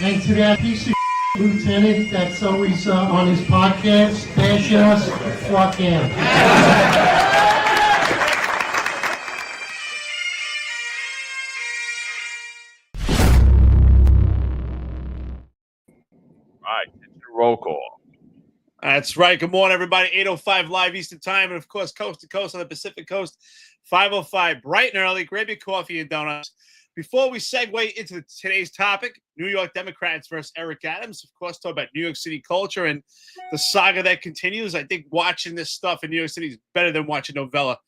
And to that piece of lieutenant that's always on his podcast, bash us, fuck him. All right, it's your roll call. That's right. Good morning, everybody. 8:05 live Eastern time, and of course, coast to coast on the Pacific Coast, 5:05 bright and early. Grab your coffee and donuts. Before we segue into today's topic, New York Democrats versus Eric Adams, of course, talk about New York City culture and the saga that continues. I think watching this stuff in New York City is better than watching novella,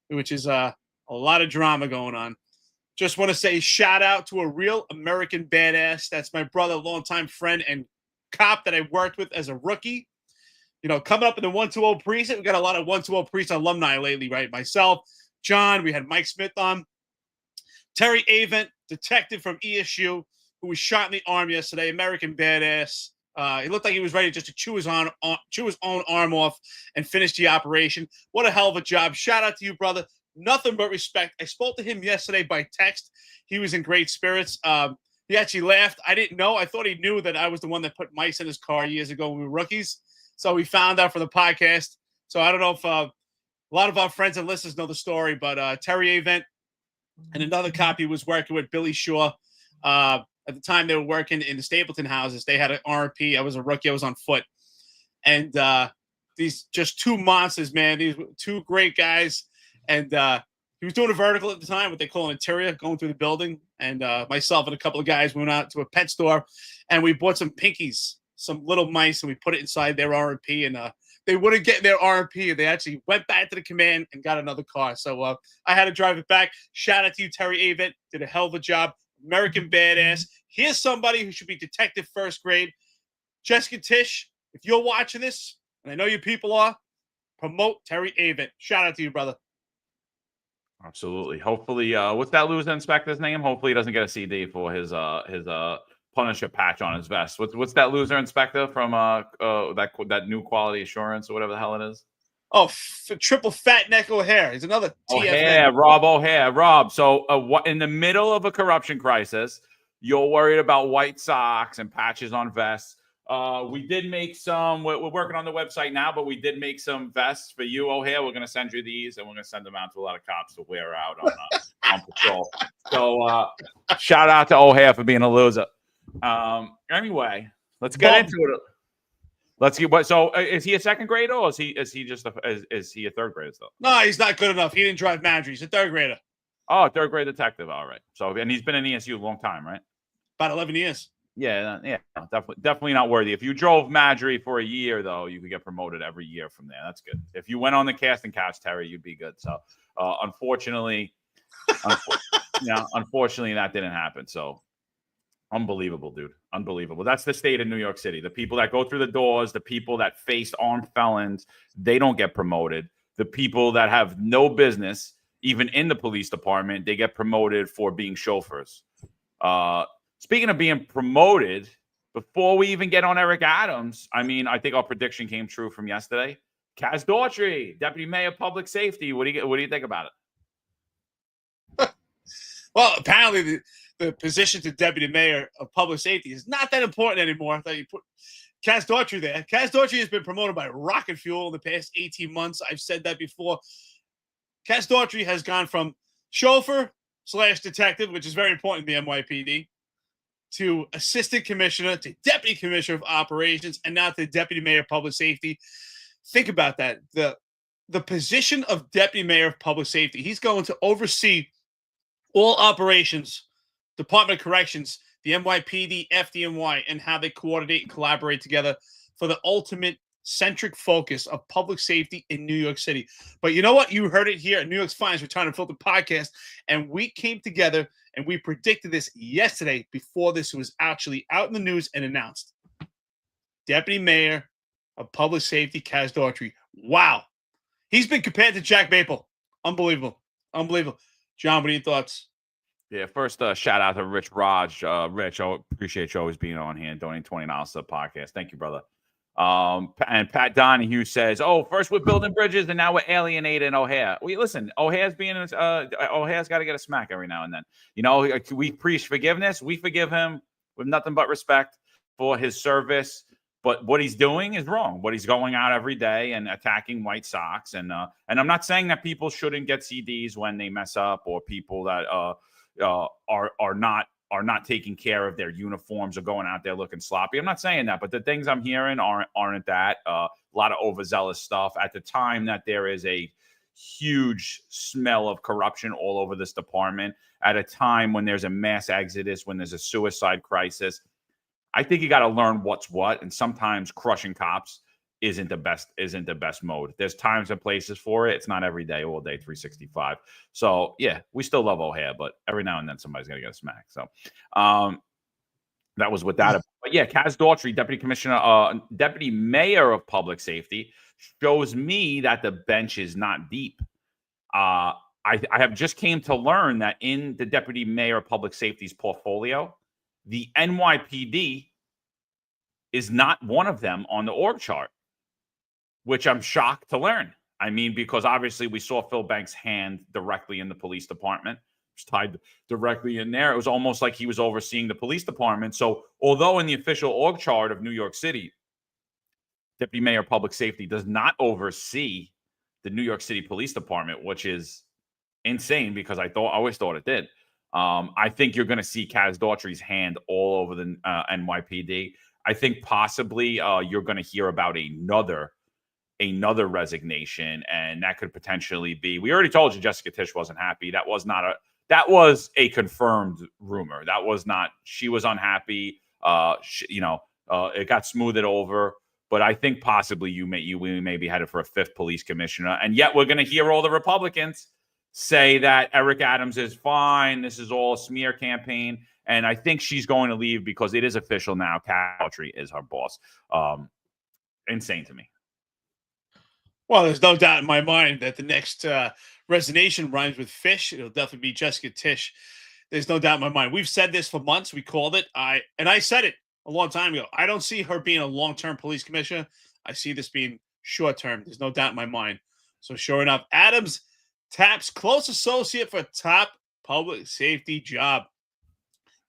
which is a lot of drama going on. Just want to say shout out to a real American badass. That's my brother, longtime friend and cop that I worked with as a rookie. You know, coming up in the 120 precinct, we got a lot of 120 precinct alumni lately, right? Myself, John, we had Mike Smith on. Terry Avent, detective from ESU, who was shot in the arm yesterday, American badass. He looked like he was ready just to chew his own arm off and finish the operation. What a hell of a job. Shout out to you, brother. Nothing but respect. I spoke to him yesterday by text. He was in great spirits. He actually laughed. I didn't know. I thought he knew that I was the one that put mice in his car years ago when we were rookies. So we found out for the podcast. So I don't know if a lot of our friends and listeners know the story, but Terry Avent and another cop he was working with, Billy Shaw. At the time they were working in the Stapleton houses. They had an RP. I was a rookie. I was on foot. And these just two monsters, man. These two great guys. And he was doing a vertical at the time, what they call an interior, going through the building. And myself and a couple of guys went out to a pet store, and we bought some pinkies, some little mice, and we put it inside their RP, and they wouldn't get their RP. They actually went back to the command and got another car. So I had to drive it back. Shout out to you, Terry Avent. Did a hell of a job. American badass. Here's somebody who should be detective first grade. Jessica Tish, if you're watching this, and I know you people are, promote Terry Avent. Shout out to you, brother. Absolutely. Hopefully, what's that loser inspector's name? Hopefully, he doesn't get a CD for his Punisher patch on his vest. What's that loser inspector from that new quality assurance or whatever the hell it is? Oh, triple fat neck O'Hare. He's another O'Hare, Rob O'Hare. Rob, so in the middle of a corruption crisis, you're worried about white socks and patches on vests. We did make some. We're working on the website now, but we did make some vests for you, O'Hare. We're going to send you these, and we're going to send them out to a lot of cops to wear out on patrol. So shout out to O'Hare for being a loser. Anyway, let's get into it. Let's get what. So, is he a second grader, or is he just is he a third grader still? No, he's not good enough. He didn't drive Madry. He's a third grader. Oh, third grade detective. All right. So, and he's been in ESU a long time, right? About 11 years. Yeah, definitely not worthy. If you drove Madry for a year, though, you could get promoted every year from there. That's good. If you went on the casting couch, Terry, you'd be good. So, unfortunately, unfortunately, that didn't happen. So, unbelievable, dude. Unbelievable. That's the state of New York City. The people that go through the doors, the people that face armed felons, they don't get promoted. The people that have no business, even in the police department, they get promoted for being chauffeurs. Speaking of being promoted, before we even get on Eric Adams, I mean, I think our prediction came true from yesterday. Daughtry, Deputy Mayor of Public Safety. What do you think about it? Well, apparently the position to Deputy Mayor of Public Safety is not that important anymore. I thought you put Daughtry there. Daughtry has been promoted by rocket fuel in the past 18 months. I've said that before. Daughtry has gone from chauffeur/detective, which is very important in the NYPD, to assistant commissioner, to deputy commissioner of operations, and now to deputy mayor of public safety. Think about that. The position of deputy mayor of public safety, he's going to oversee all operations, Department of Corrections, the NYPD, FDNY, and how they coordinate and collaborate together for the ultimate centric focus of public safety in New York City. But you know what? You heard it here at New York's Finest Retiree Unfiltered podcast, and we came together and we predicted this yesterday before this was actually out in the news and announced. Deputy Mayor of Public Safety, Daughtry. Wow. He's been compared to Jack Maple. Unbelievable. Unbelievable. John, what are your thoughts? Yeah, first shout out to Rich Raj. Rich, I appreciate you always being on here and donating $20 to the podcast. Thank you, brother. And Pat Donahue says, first we're building bridges and now we're alienating O'Hare. Listen, O'Hare's got to get a smack every now and then. You know, we preach forgiveness. We forgive him. with nothing but respect for his service. But what he's doing is wrong. What he's going out every day and attacking White Sox, and I'm not saying that people shouldn't get CDs when they mess up, or people that are not taking care of their uniforms or going out there looking sloppy. I'm not saying that, but the things I'm hearing aren't that. A lot of overzealous stuff at the time that there is a huge smell of corruption all over this department, at a time when there's a mass exodus, when there's a suicide crisis. I think you got to learn what's what, and sometimes crushing cops isn't the best mode. There's times and places for it. It's not every day, all day, 365. So yeah, we still love O'Hare, but every now and then somebody's gonna get a smack. So that was with that. But yeah, Kaz Daughtry, deputy mayor of public safety, shows me that the bench is not deep. I have just came to learn that in the deputy mayor of public safety's portfolio, the NYPD is not one of them on the org chart, which I'm shocked to learn. I mean, because obviously we saw Phil Banks' hand directly in the police department. It was tied directly in there. It was almost like he was overseeing the police department. So although in the official org chart of New York City, deputy mayor of public safety does not oversee the New York City Police Department, which is insane because I always thought it did. I think you're going to see Kaz Daughtry's hand all over the NYPD. I think possibly you're going to hear about another resignation, and that could potentially be. We already told you Jessica Tisch wasn't happy. That was a confirmed rumor. That was not. She was unhappy. It got smoothed over. But I think possibly we may be headed for a fifth police commissioner, and yet we're going to hear all the Republicans say that Eric Adams is fine. This is all a smear campaign. And I think she's going to leave because it is official now. Daughtry is her boss. Insane to me. Well, there's no doubt in my mind that the next resignation rhymes with fish. It'll definitely be Jessica Tisch. There's no doubt in my mind. We've said this for months. We called it. I said it a long time ago. I don't see her being a long-term police commissioner. I see this being short-term. There's no doubt in my mind. So sure enough, Adams taps close associate for top public safety job.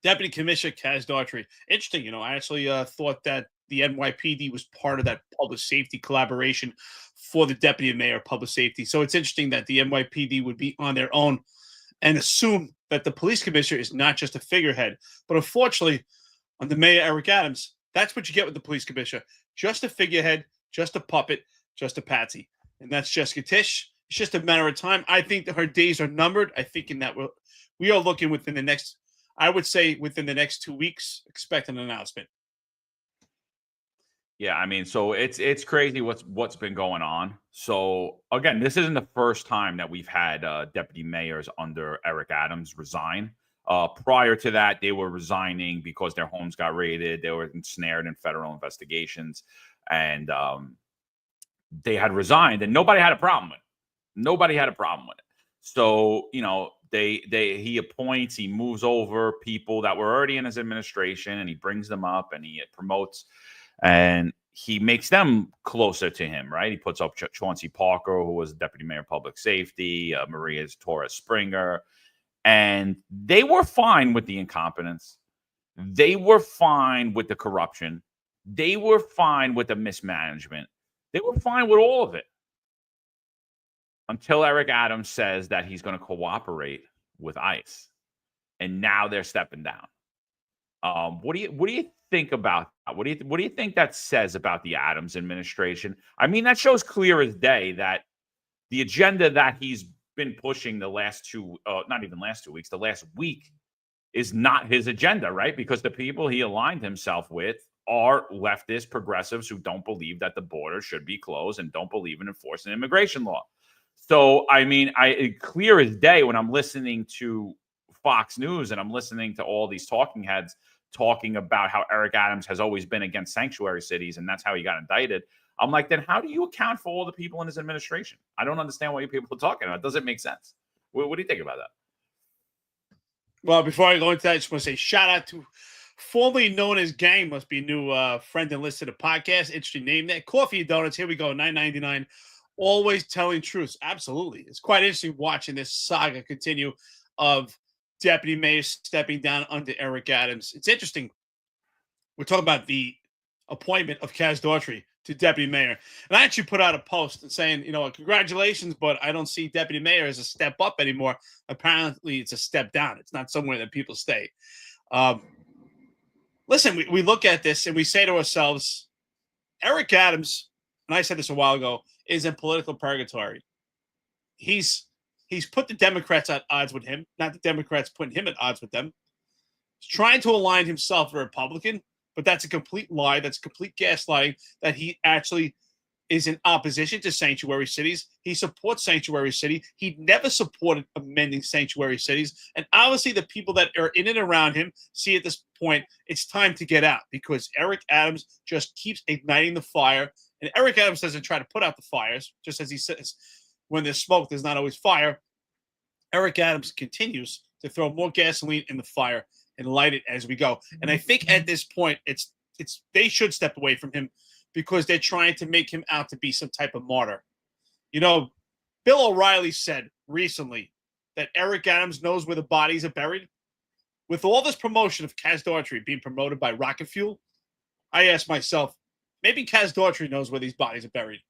Deputy Commissioner Kaz Daughtry. Interesting, I actually thought that the NYPD was part of that public safety collaboration for the deputy mayor of public safety. So it's interesting that the NYPD would be on their own and assume that the police commissioner is not just a figurehead. But unfortunately, under Mayor Eric Adams, that's what you get with the police commissioner. Just a figurehead, just a puppet, just a patsy. And that's Jessica Tisch. It's just a matter of time. I think that her days are numbered. I think in that we are looking within the next, I would say within the next 2 weeks, expect an announcement. Yeah, I mean, so it's crazy what's been going on. So again, this isn't the first time that we've had deputy mayors under Eric Adams resign. Prior to that, they were resigning because their homes got raided. They were ensnared in federal investigations, and they had resigned, and nobody had a problem with it. Nobody had a problem with it. So he appoints, he moves over people that were already in his administration, and he brings them up, and he promotes. And he makes them closer to him, right? He puts up Chauncey Parker, who was deputy mayor of public safety, Maria Torres Springer, and they were fine with the incompetence. They were fine with the corruption. They were fine with the mismanagement. They were fine with all of it until Eric Adams says that he's going to cooperate with ICE, and now they're stepping down. What do you think about that? What do you think that says about the Adams administration? I mean, that shows clear as day that the agenda that he's been pushing the last not even last 2 weeks, the last week, is not his agenda, right? Because the people he aligned himself with are leftist progressives who don't believe that the border should be closed and don't believe in enforcing immigration law. So, I mean, clear as day when I'm listening to Fox News and I'm listening to all these talking heads talking about how Eric Adams has always been against sanctuary cities and that's how he got indicted. I'm like, then how do you account for all the people in his administration? I don't understand what you people are talking about. It doesn't make sense. What do you think about that? Well, before I go into that, I just want to say shout out to formerly known as Gang, must be a new friend and list to the podcast. Interesting name there. Coffee and Donuts. Here we go. $9.99. Always telling truths. Absolutely. It's quite interesting watching this saga continue of deputy mayors stepping down under Eric Adams. It's interesting. We're talking about the appointment of Daughtry to deputy mayor. And I actually put out a post saying, congratulations, but I don't see deputy mayor as a step up anymore. Apparently, it's a step down. It's not somewhere that people stay. Listen, we look at this and we say to ourselves, Eric Adams, and I said this a while ago, is in political purgatory. He's put the Democrats at odds with him, not the Democrats putting him at odds with them. He's trying to align himself with a Republican, but that's a complete lie. That's complete gaslighting that he actually is in opposition to sanctuary cities. He supports sanctuary city. He never supported amending sanctuary cities. And obviously the people that are in and around him see at this point, it's time to get out because Eric Adams just keeps igniting the fire. And Eric Adams doesn't try to put out the fires, just as he says, when there's smoke, there's not always fire. Eric Adams continues to throw more gasoline in the fire and light it as we go. And I think at this point, it's they should step away from him because they're trying to make him out to be some type of martyr. Bill O'Reilly said recently that Eric Adams knows where the bodies are buried. With all this promotion of Daughtry being promoted by Rocket Fuel, I asked myself, maybe Daughtry knows where these bodies are buried.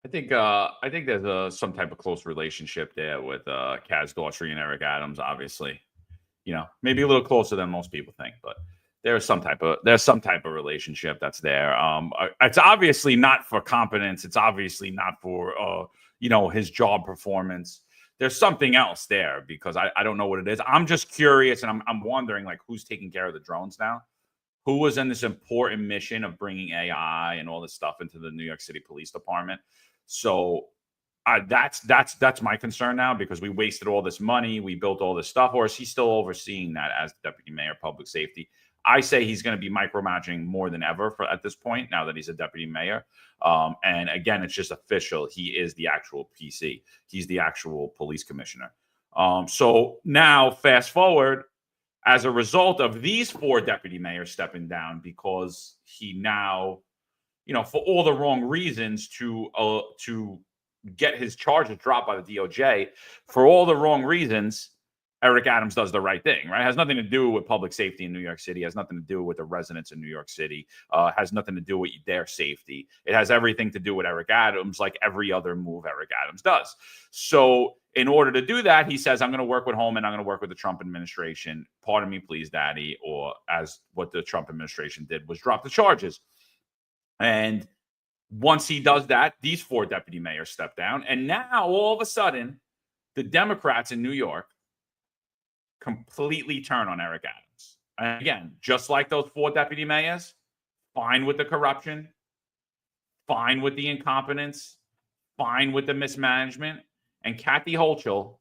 I think there's some type of close relationship there with Daughtry and Eric Adams. Obviously, maybe a little closer than most people think, but there's some type of relationship that's there. It's obviously not for competence. It's obviously not for his job performance. There's something else there because I don't know what it is. I'm just curious, and I'm wondering who's taking care of the drones now. Who was in this important mission of bringing AI and all this stuff into the New York City Police Department? So that's my concern now because we wasted all this money, we built all this stuff, or is he still overseeing that as deputy mayor of public safety? I say he's going to be micromanaging more than ever at this point now that he's a deputy mayor. And again, it's just official. He is the actual PC. He's the actual police commissioner. So now fast forward, as a result of these 4 deputy mayors stepping down because he now, for all the wrong reasons to get his charges dropped by the DOJ, for all the wrong reasons, Eric Adams does the right thing, right? It has nothing to do with public safety in New York City. It has nothing to do with the residents in New York City. Has nothing to do with their safety. It has everything to do with Eric Adams, like every other move Eric Adams does. So in order to do that, he says, I'm going to work with Holman. I'm going to work with the Trump administration. Pardon me, please, Daddy. Or as what the Trump administration did was drop the charges. And once he does that, these 4 deputy mayors step down. And now all of a sudden, the Democrats in New York completely turn on Eric Adams. And again, just like those 4 deputy mayors, fine with the corruption, fine with the incompetence, fine with the mismanagement. And Kathy Hochul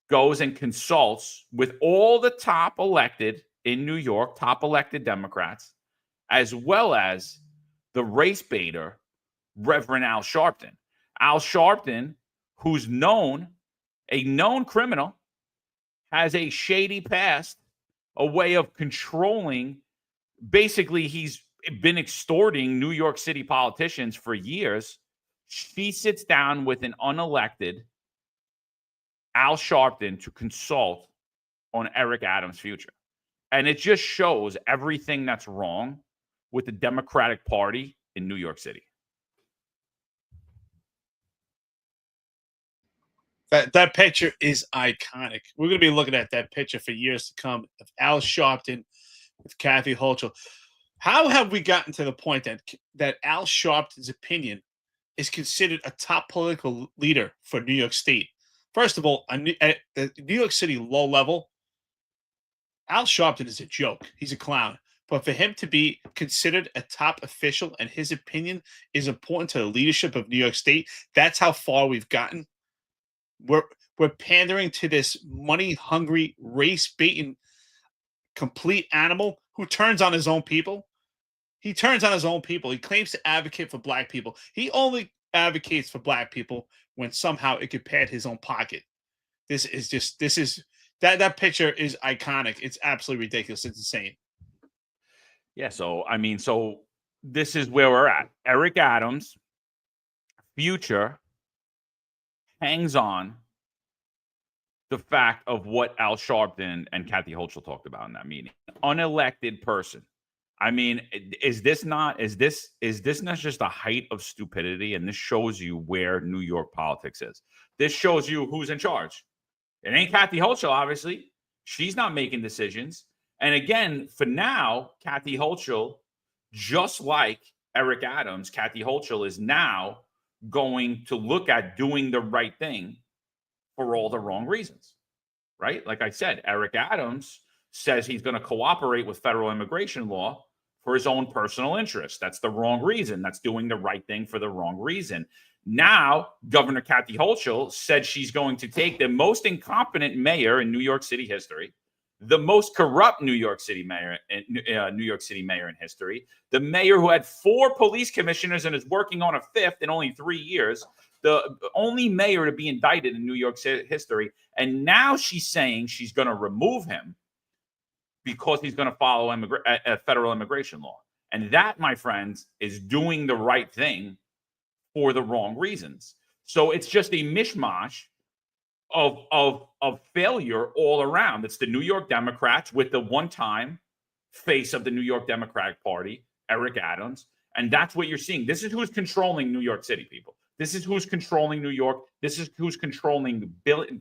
goes and consults with all the top elected in New York, top elected Democrats, as well as the race baiter, Reverend Al Sharpton. Al Sharpton, who's a known criminal, has a shady past, a way of controlling. Basically, he's been extorting New York City politicians for years. She sits down with an unelected Al Sharpton to consult on Eric Adams' future. And it just shows everything that's wrong with the Democratic Party in New York City. That picture is iconic. We're going to be looking at that picture for years to come of Al Sharpton with Kathy Hochul. How have we gotten to the point that Al Sharpton's opinion is considered a top political leader for New York State? First of all, at the New York City low level, Al Sharpton is a joke. He's a clown. But for him to be considered a top official and his opinion is important to the leadership of New York State, that's how far we've gotten. We're pandering to this money-hungry, race-baiting, complete animal who turns on his own people. He turns on his own people. He claims to advocate for black people. He only advocates for black people when somehow it could pad his own pocket. That picture is iconic. It's absolutely ridiculous. It's insane. Yeah, so this is where we're at. Eric Adams' future hangs on the fact of what Al Sharpton and Kathy Hochul talked about in that meeting. Unelected person. I mean, is this not just a height of stupidity? And this shows you where New York politics is. This shows you who's in charge. It ain't Kathy Hochul, obviously. She's not making decisions. And again, for now, Kathy Hochul, just like Eric Adams, Kathy Hochul is now going to look at doing the right thing for all the wrong reasons, right? Like I said, Eric Adams says he's going to cooperate with federal immigration law for his own personal interest. That's the wrong reason. That's doing the right thing for the wrong reason. Now, Governor Kathy Hochul said she's going to take the most incompetent mayor in New York City history, the most corrupt New York City mayor in history, the mayor who had 4 police commissioners and is working on a 5th in only 3 years, the only mayor to be indicted in New York City history. And now she's saying she's going to remove him because he's going to follow federal immigration law. And that, my friends, is doing the right thing for the wrong reasons. So it's just a mishmash of failure all around. It's the New York Democrats with the one-time face of the New York Democratic Party, Eric Adams. And that's what you're seeing. This is who's controlling New York City, people. This is who's controlling New York. This is who's controlling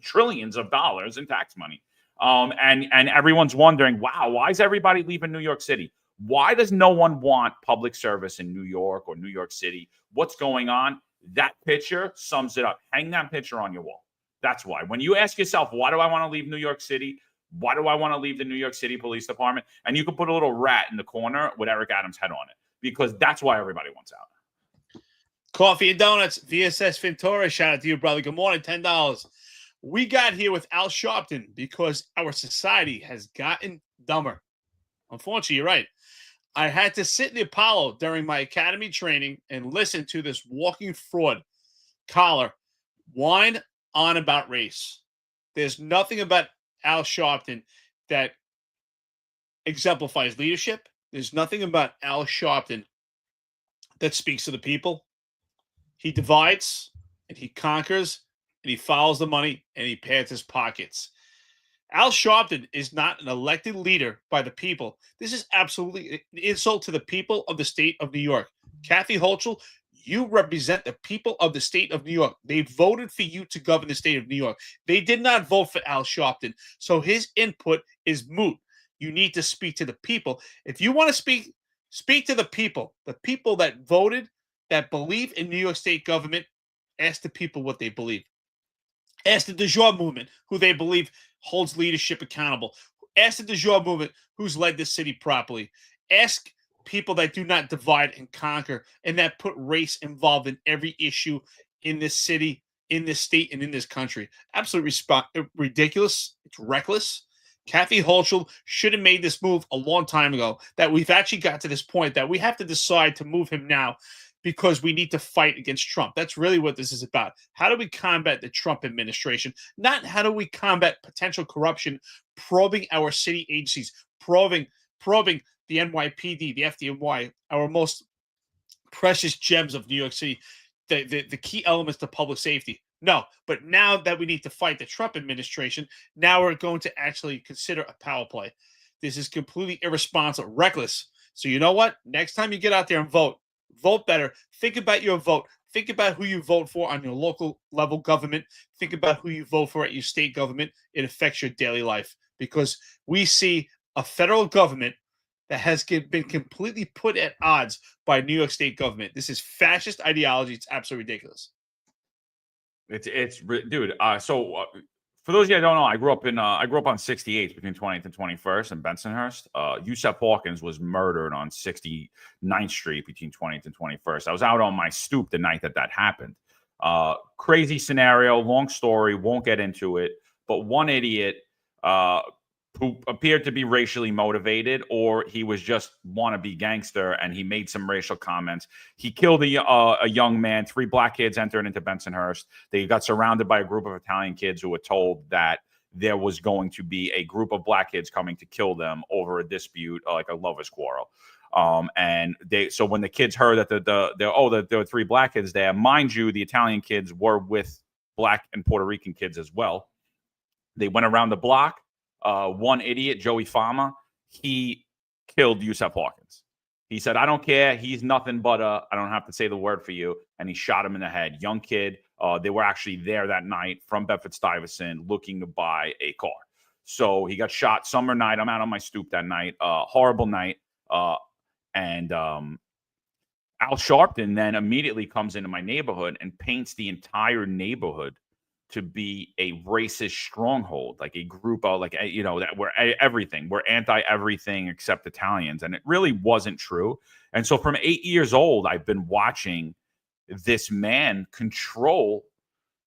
trillions of dollars in tax money. And everyone's wondering, wow, why is everybody leaving New York City? Why does no one want public service in New York or New York City? What's going on? That picture sums it up. Hang that picture on your wall. That's why. When you ask yourself, why do I want to leave New York City? Why do I want to leave the New York City Police Department? And you can put a little rat in the corner with Eric Adams' head on it, because that's why everybody wants out. Coffee and donuts, VSS Ventura. Shout out to you, brother. Good morning, $10. We got here with Al Sharpton because our society has gotten dumber. Unfortunately, you're right. I had to sit in the Apollo during my academy training and listen to this walking fraud collar whine on about race. There's nothing about Al Sharpton that exemplifies leadership. There's nothing about Al Sharpton that speaks to the people. He divides and he conquers and he follows the money and he pads his pockets. Al Sharpton is not an elected leader by the people. This is absolutely an insult to the people of the state of New York. Kathy Hochul, you represent the people of the state of New York. They voted for you to govern the state of New York. They did not vote for Al Sharpton. So his input is moot. You need to speak to the people. If you want to speak to the people that voted, that believe in New York State government, ask the people what they believe. Ask the de jour movement who they believe holds leadership accountable. Ask the de jour movement who's led the city properly. Ask people that do not divide and conquer and that put race involved in every issue in this city, in this state, and in this country. Absolutely ridiculous. It's reckless. Kathy Hochul should have made this move a long time ago. That we've actually got to this point that we have to decide to move him now because we need to fight against Trump. That's really what this is about. How do we combat the Trump administration? Not how do we combat potential corruption, probing our city agencies, probing the NYPD, the FDNY, our most precious gems of New York City, the key elements to public safety. No, but now that we need to fight the Trump administration, now we're going to actually consider a power play. This is completely irresponsible, reckless. So you know what? Next time you get out there and vote better. Think about your vote. Think about who you vote for on your local level government. Think about who you vote for at your state government. It affects your daily life because we see a federal government that has been completely put at odds by New York State government. This is fascist ideology. It's absolutely ridiculous. Dude. So for those of you that don't know, I grew up on 68th between 20th and 21st in Bensonhurst. Yusef Hawkins was murdered on 69th Street between 20th and 21st. I was out on my stoop the night that happened. Crazy scenario, long story, won't get into it. But one idiot who appeared to be racially motivated, or he was just wannabe gangster, and he made some racial comments. He killed a young man. 3 black kids entered into Bensonhurst. They got surrounded by a group of Italian kids who were told that there was going to be a group of black kids coming to kill them over a dispute, like a lover's quarrel. So when the kids heard that that there were 3 black kids there, mind you, the Italian kids were with black and Puerto Rican kids as well. They went around the block. One idiot, Joey Fama, he killed Yusef Hawkins. He said, I don't care. He's nothing but I don't have to say the word for you. And he shot him in the head. Young kid. They were actually there that night from Bedford-Stuyvesant looking to buy a car. So he got shot summer night. I'm out on my stoop that night. Horrible night. And Al Sharpton then immediately comes into my neighborhood and paints the entire neighborhood to be a racist stronghold, like a group of that we're everything. We're anti-everything except Italians. And it really wasn't true. And so from 8 years old, I've been watching this man control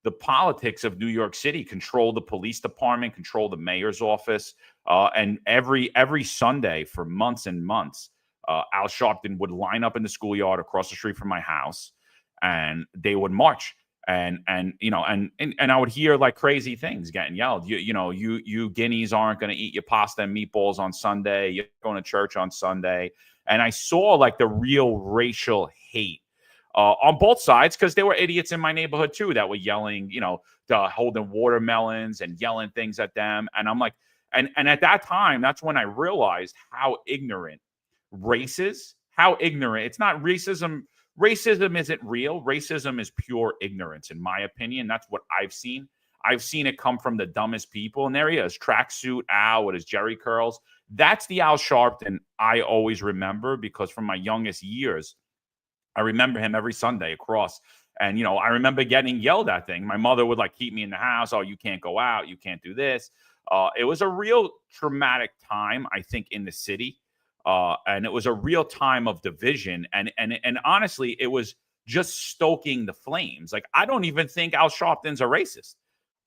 the politics of New York City, control the police department, control the mayor's office. And every Sunday for months and months, Al Sharpton would line up in the schoolyard across the street from my house, and they would march. And I would hear like crazy things getting yelled. You guineas aren't going to eat your pasta and meatballs on Sunday. You're going to church on Sunday. And I saw like the real racial hate on both sides, because there were idiots in my neighborhood too that were yelling, holding watermelons and yelling things at them. And I'm like, and at that time, that's when I realized how ignorant race is, how ignorant. It's not racism. Racism isn't real. Racism is pure ignorance, in my opinion. That's what I've seen. I've seen it come from the dumbest people. And there he is, tracksuit Al with his jerry curls. That's the Al Sharpton I always remember, because from my youngest years, I remember him every Sunday across. And, I remember getting yelled at thing. My mother would like keep me in the house. Oh, you can't go out. You can't do this. It was a real traumatic time, I think, in the city. And it was a real time of division. And honestly, it was just stoking the flames. Like, I don't even think Al Sharpton's a racist.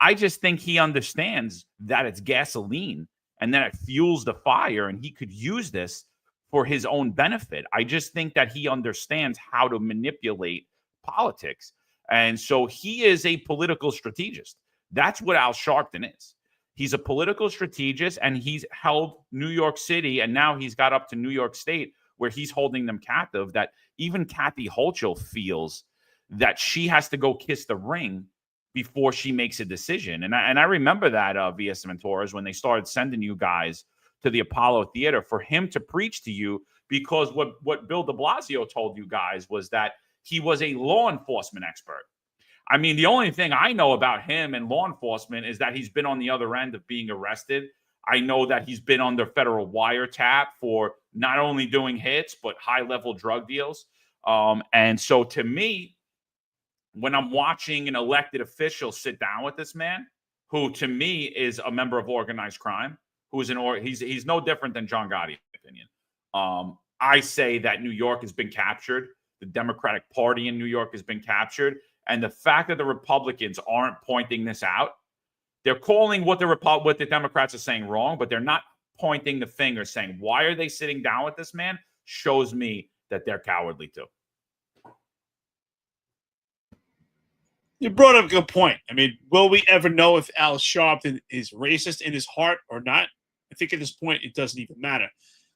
I just think he understands that it's gasoline and then it fuels the fire, and he could use this for his own benefit. I just think that he understands how to manipulate politics. And so he is a political strategist. That's what Al Sharpton is. He's a political strategist, and he's held New York City, and now he's got up to New York State, where he's holding them captive, that even Kathy Hochul feels that she has to go kiss the ring before she makes a decision. And I remember that via Mentores, when they started sending you guys to the Apollo Theater for him to preach to you, because what Bill de Blasio told you guys was that he was a law enforcement expert. I mean, the only thing I know about him and law enforcement is that he's been on the other end of being arrested. I know that he's been under federal wiretap for not only doing hits, but high-level drug deals. And so to me, when I'm watching an elected official sit down with this man, who to me is a member of organized crime, he's no different than John Gotti, in my opinion. I say that New York has been captured. The Democratic Party in New York has been captured. And the fact that the Republicans aren't pointing this out, they're calling what the Democrats are saying wrong, but they're not pointing the finger saying, why are they sitting down with this man? Shows me that they're cowardly too. You brought up a good point. I mean, will we ever know if Al Sharpton is racist in his heart or not? I think at this point, it doesn't even matter.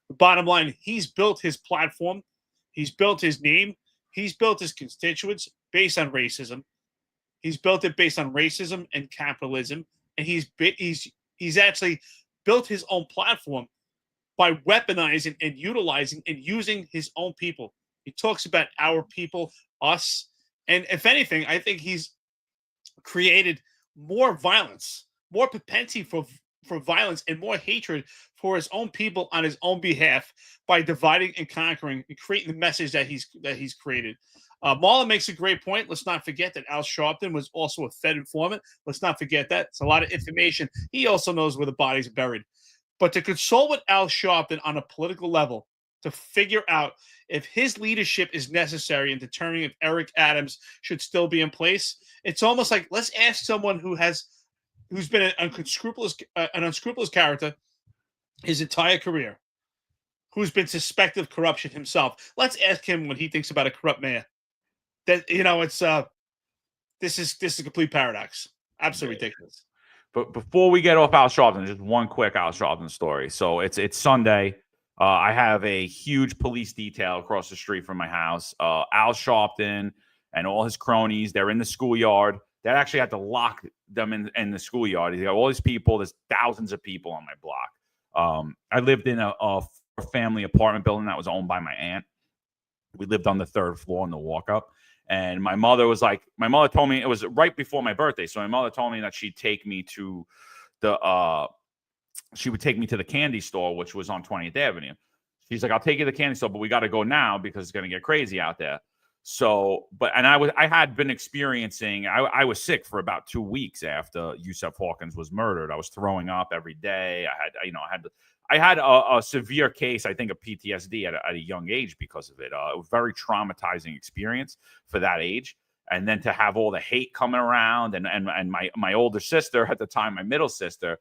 The bottom line, he's built his platform. He's built his name. He's built his constituents based on racism. He's built it based on racism and capitalism. And he's actually built his own platform by weaponizing and utilizing and using his own people. He talks about our people, us. And if anything, I think he's created more violence, more propensity for violence, and more hatred for his own people on his own behalf by dividing and conquering and creating the message that he's created. Marlon makes a great point. Let's not forget that Al Sharpton was also a Fed informant. Let's not forget that. It's a lot of information. He also knows where the bodies are buried. But to consult with Al Sharpton on a political level, to figure out if his leadership is necessary in determining if Eric Adams should still be in place, it's almost like, let's ask someone who's been an unscrupulous character his entire career, who's been suspected of corruption himself. Let's ask him what he thinks about a corrupt mayor. That, it's this is a complete paradox. Absolutely ridiculous. But before we get off Al Sharpton, just one quick Al Sharpton story. So it's Sunday. I have a huge police detail across the street from my house. Al Sharpton and all his cronies, they're in the schoolyard. that actually had to lock them in the schoolyard. You got all these people. There's thousands of people on my block. I lived in a family apartment building that was owned by my aunt. We lived on the 3rd floor in the walk up. And my mother told me, it was right before my birthday. So my mother told me that she'd take me to she would take me to the candy store, which was on 20th Avenue. She's like, I'll take you to the candy store, but we got to go now because it's going to get crazy out there. So, I had been experiencing, I was sick for about 2 weeks after Yusef Hawkins was murdered. I was throwing up every day. I had a severe case, I think, of PTSD at a young age because of it. It was a very traumatizing experience for that age. And then to have all the hate coming around, and my older sister at the time, my middle sister,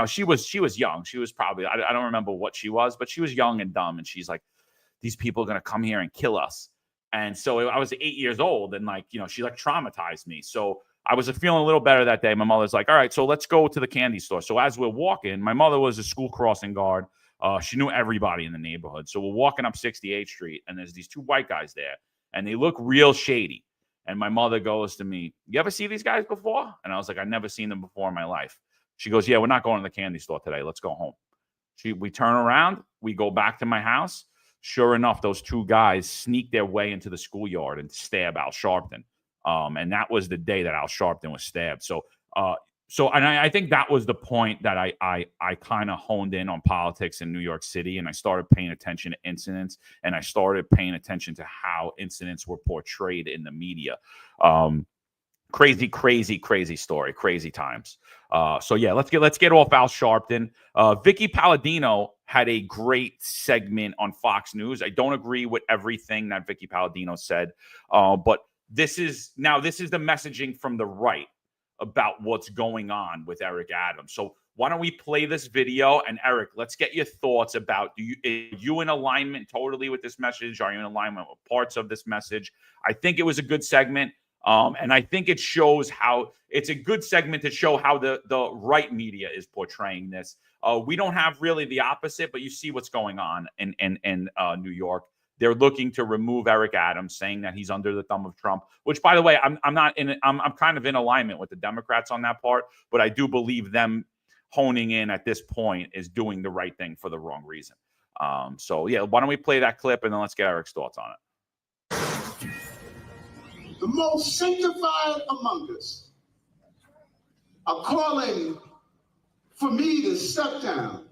she was young. She was probably, I don't remember what she was, but she was young and dumb. And she's like, these people are going to come here and kill us. And so I was 8 years old, and she traumatized me. So I was feeling a little better that day. My mother's like, all right, so let's go to the candy store. So as we're walking, my mother was a school crossing guard. She knew everybody in the neighborhood. So we're walking up 68th Street, and there's these 2 white guys there, and they look real shady. And my mother goes to me, you ever see these guys before? And I was like, I've never seen them before in my life. She goes, yeah, we're not going to the candy store today. Let's go home. We turn around. We go back to my house. Sure enough, those 2 guys sneak their way into the schoolyard and stab Al Sharpton. And that was the day that Al Sharpton was stabbed. So I think that was the point that I kind of honed in on politics in New York City, and I started paying attention to incidents, and I started paying attention to how incidents were portrayed in the media. Crazy story, crazy times. So yeah, let's get off Al Sharpton. Vickie Paladino had a great segment on Fox News. I don't agree with everything that Vickie Paladino said, but this is the messaging from the right about what's going on with Eric Adams. So why don't we play this video? And Eric, let's get your thoughts about, are you in alignment totally with this message? Are you in alignment with parts of this message? I think it was a good segment. And I think it shows how it's a good segment to show how the right media is portraying this. We don't have really the opposite, but you see what's going on in New York. They're looking to remove Eric Adams, saying that he's under the thumb of Trump, which, by the way, I'm kind of in alignment with the Democrats on that part, but I do believe them honing in at this point is doing the right thing for the wrong reason. So yeah, why don't we play that clip and then let's get Eric's thoughts on it. The most sanctified among us are calling for me to step down.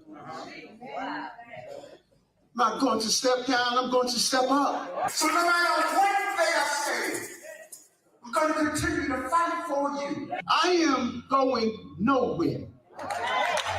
I'm not going to step down, I'm going to step up. So no matter what they are saying, I'm going to continue to fight for you. I am going nowhere.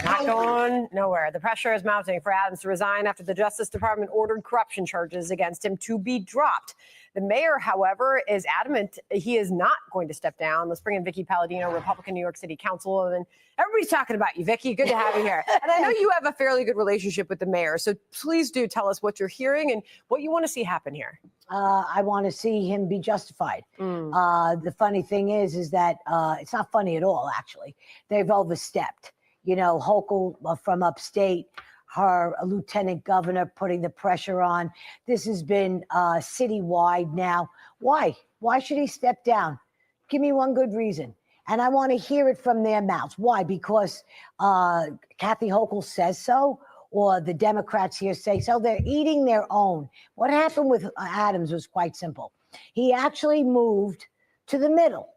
Not going nowhere. The pressure is mounting for Adams to resign after the Justice Department ordered corruption charges against him to be dropped. The mayor, however, is adamant he is not going to step down. Let's bring in Vickie Paladino, Republican New York City Councilwoman. Everybody's talking about you, Vickie. Good to have you here. And I know you have a fairly good relationship with the mayor, so please do tell us what you're hearing and what you want to see happen here. I want to see him be justified. The funny thing is that it's not funny at all, actually. They've overstepped. You know, Hochul from upstate, her lieutenant governor putting the pressure on. This has been citywide now. Why? Why should he step down? Give me one good reason. And I want to hear it from their mouths. Why? Because Kathy Hochul says so, or the Democrats here say so. They're eating their own. What happened with Adams was quite simple. He actually moved to the middle.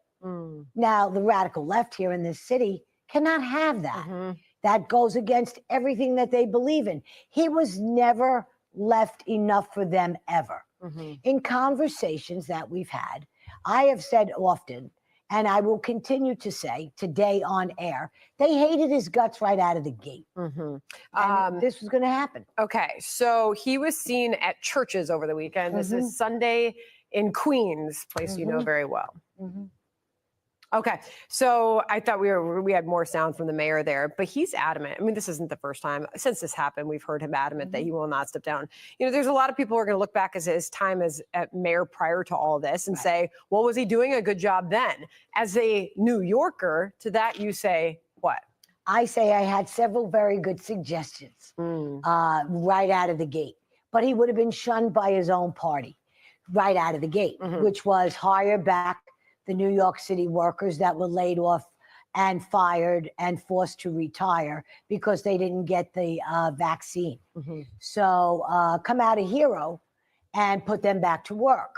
Now, the radical left here in this city cannot have that. That goes against everything that they believe in. He was never left enough for them ever. In conversations that we've had, I have said often, and I will continue to say today on air, they hated his guts right out of the gate. And this was going to happen. Okay, so he was seen at churches over the weekend. This is Sunday in Queens, place you know very well. Okay, so I thought we had more sound from the mayor there, but he's adamant. I mean, this isn't the first time since this happened. We've heard him adamant that he will not step down. You know, there's a lot of people who are going to look back at his time as mayor prior to all this and say, well, was he doing a good job then? As a New Yorker, to that you say what? I say I had several very good suggestions right out of the gate, but he would have been shunned by his own party right out of the gate, which was hire back the New York City workers that were laid off and fired and forced to retire because they didn't get the vaccine. So come out a hero and put them back to work.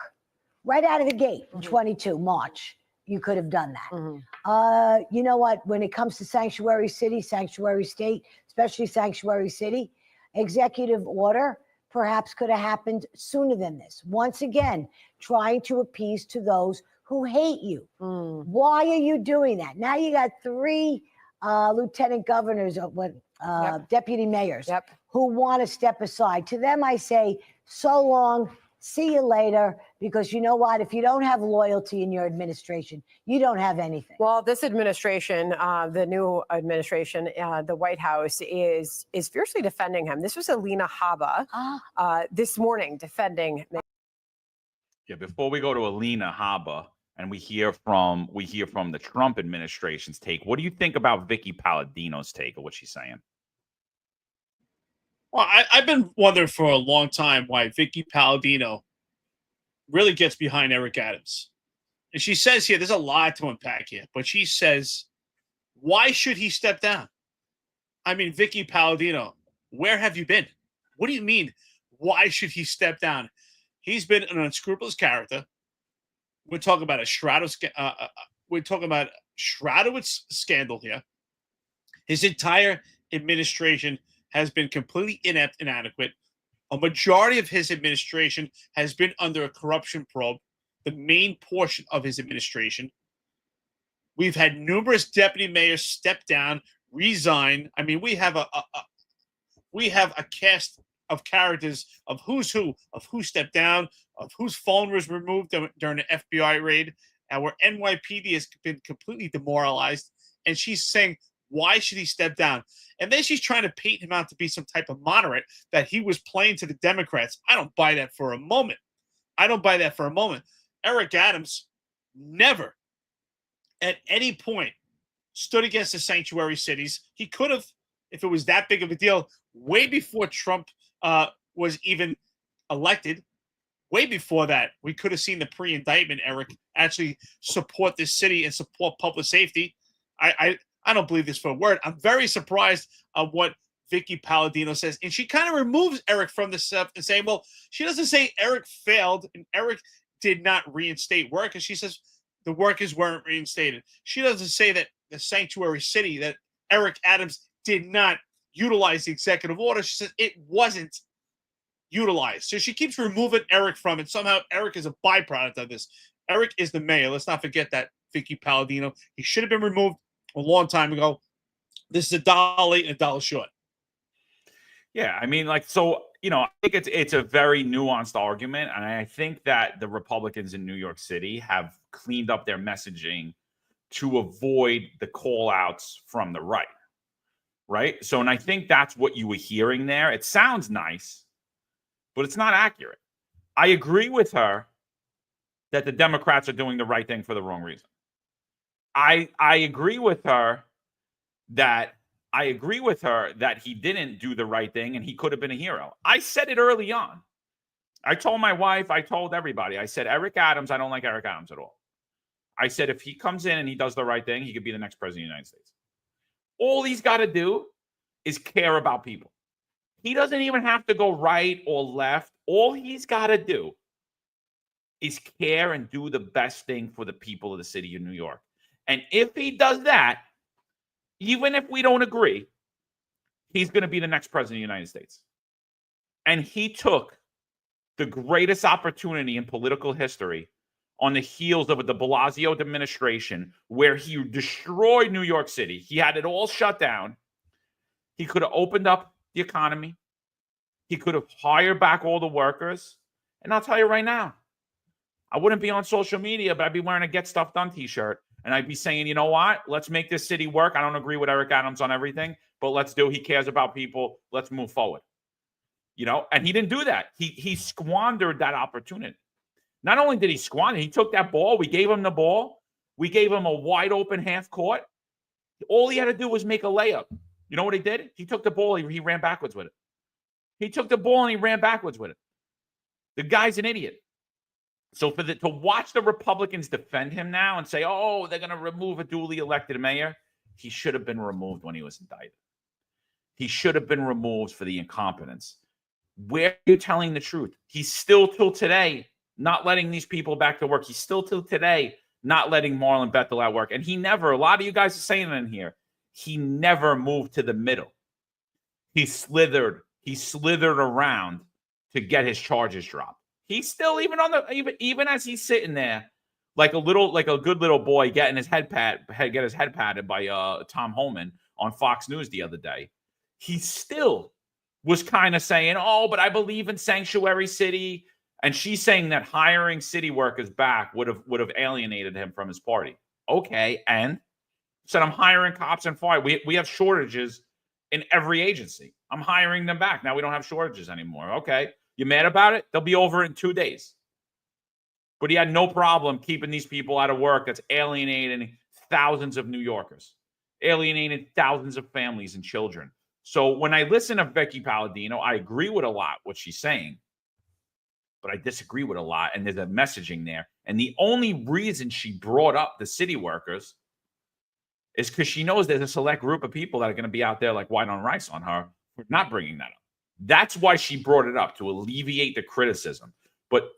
Right out of the gate in 22 March, you could have done that. You know what? When it comes to sanctuary city, sanctuary state, especially sanctuary city, executive order perhaps could have happened sooner than this. Once again, trying to appease to those who hate you. Why are you doing that? Now you got 3 lieutenant governors, deputy mayors, who want to step aside. To them, I say, so long, see you later, because you know what? If you don't have loyalty in your administration, you don't have anything. Well, this administration, the new administration, the White House is fiercely defending him. This was Alina Habba this morning defending. Yeah, before we go to Alina Habba and we hear from the Trump administration's take, what do you think about Vickie Paladino's take of what she's saying? Well, I've been wondering for a long time why Vickie Paladino really gets behind Eric Adams. And she says here, there's a lot to unpack here, but she says, why should he step down? I mean, Vickie Paladino, where have you been? What do you mean, why should he step down? He's been an unscrupulous character. We're talking about a Shroudowitz scandal here. His entire administration has been completely inept, inadequate. A majority of his administration has been under a corruption probe, the main portion of his administration. We've had numerous deputy mayors step down, resign. I mean, we have a cast of characters of who's who, of who stepped down, of whose phone was removed during the FBI raid. Our NYPD has been completely demoralized. And she's saying, why should he step down? And then she's trying to paint him out to be some type of moderate that he was playing to the Democrats. I don't buy that for a moment. Eric Adams never at any point stood against the sanctuary cities. He could have, if it was that big of a deal, way before Trump was even elected. Way before that, we could have seen the pre-indictment Eric actually support this city and support public safety. I don't believe this for a word. I'm very surprised of what Vickie Paladino says. And she kind of removes Eric from the stuff and saying, well, she doesn't say Eric failed and Eric did not reinstate workers. She says the workers weren't reinstated. She doesn't say that the sanctuary city, that Eric Adams did not utilize the executive order. She says it wasn't utilized. So she keeps removing Eric from it. Somehow Eric is a byproduct of this. Eric is the mayor. Let's not forget that, Vickie Paladino. He should have been removed a long time ago. This is $1 late and $1 short. Yeah, I mean, I think it's a very nuanced argument, and I think that the Republicans in New York City have cleaned up their messaging to avoid the call-outs from the right? So, and I think that's what you were hearing there. It sounds nice, but it's not accurate. I agree with her that the Democrats are doing the right thing for the wrong reason. I agree with her that he didn't do the right thing and he could have been a hero. I said it early on. I told my wife, I told everybody, I said, Eric Adams, I don't like Eric Adams at all. I said, if he comes in and he does the right thing, he could be the next president of the United States. All he's got to do is care about people. He doesn't even have to go right or left. All he's got to do is care and do the best thing for the people of the city of New York. And if he does that, even if we don't agree, he's going to be the next president of the United States. And he took the greatest opportunity in political history on the heels of the de Blasio administration, where he destroyed New York City. He had it all shut down. He could have opened up the economy. He could have hired back all the workers. And I'll tell you right now, I wouldn't be on social media, but I'd be wearing a Get Stuff Done t-shirt. And I'd be saying, you know what? Let's make this city work. I don't agree with Eric Adams on everything, but let's do. He cares about people. Let's move forward. And he didn't do that. He squandered that opportunity. Not only did he squander, he took that ball. We gave him the ball. We gave him a wide open half court. All he had to do was make a layup. You know what he did? He took the ball. He ran backwards with it. He took the ball and he ran backwards with it. The guy's an idiot. So to watch the Republicans defend him now and say, oh, they're going to remove a duly elected mayor, he should have been removed when he was indicted. He should have been removed for the incompetence. Where are you telling the truth? He's still till today not letting these people back to work. He's still till today not letting Marlon Bethel at work. And he never, a lot of you guys are saying it in here, he never moved to the middle. He slithered around to get his charges dropped. He's still even as he's sitting there like a good little boy getting his head patted by Tom Homan on Fox News the other day. He still was kind of saying, oh, but I believe in sanctuary city. And she's saying that hiring city workers back would have alienated him from his party. Okay, and said I'm hiring cops and fire. We have shortages in every agency. I'm hiring them back. Now we don't have shortages anymore. Okay, you mad about it? They'll be over in 2 days. But he had no problem keeping these people out of work. That's alienating thousands of New Yorkers, alienating thousands of families and children. So when I listen to Vickie Paladino, I agree with a lot what she's saying, but I disagree with a lot. And there's a messaging there. And the only reason she brought up the city workers is because she knows there's a select group of people that are going to be out there like white on rice on her for not bringing that up. That's why she brought it up, to alleviate the criticism. But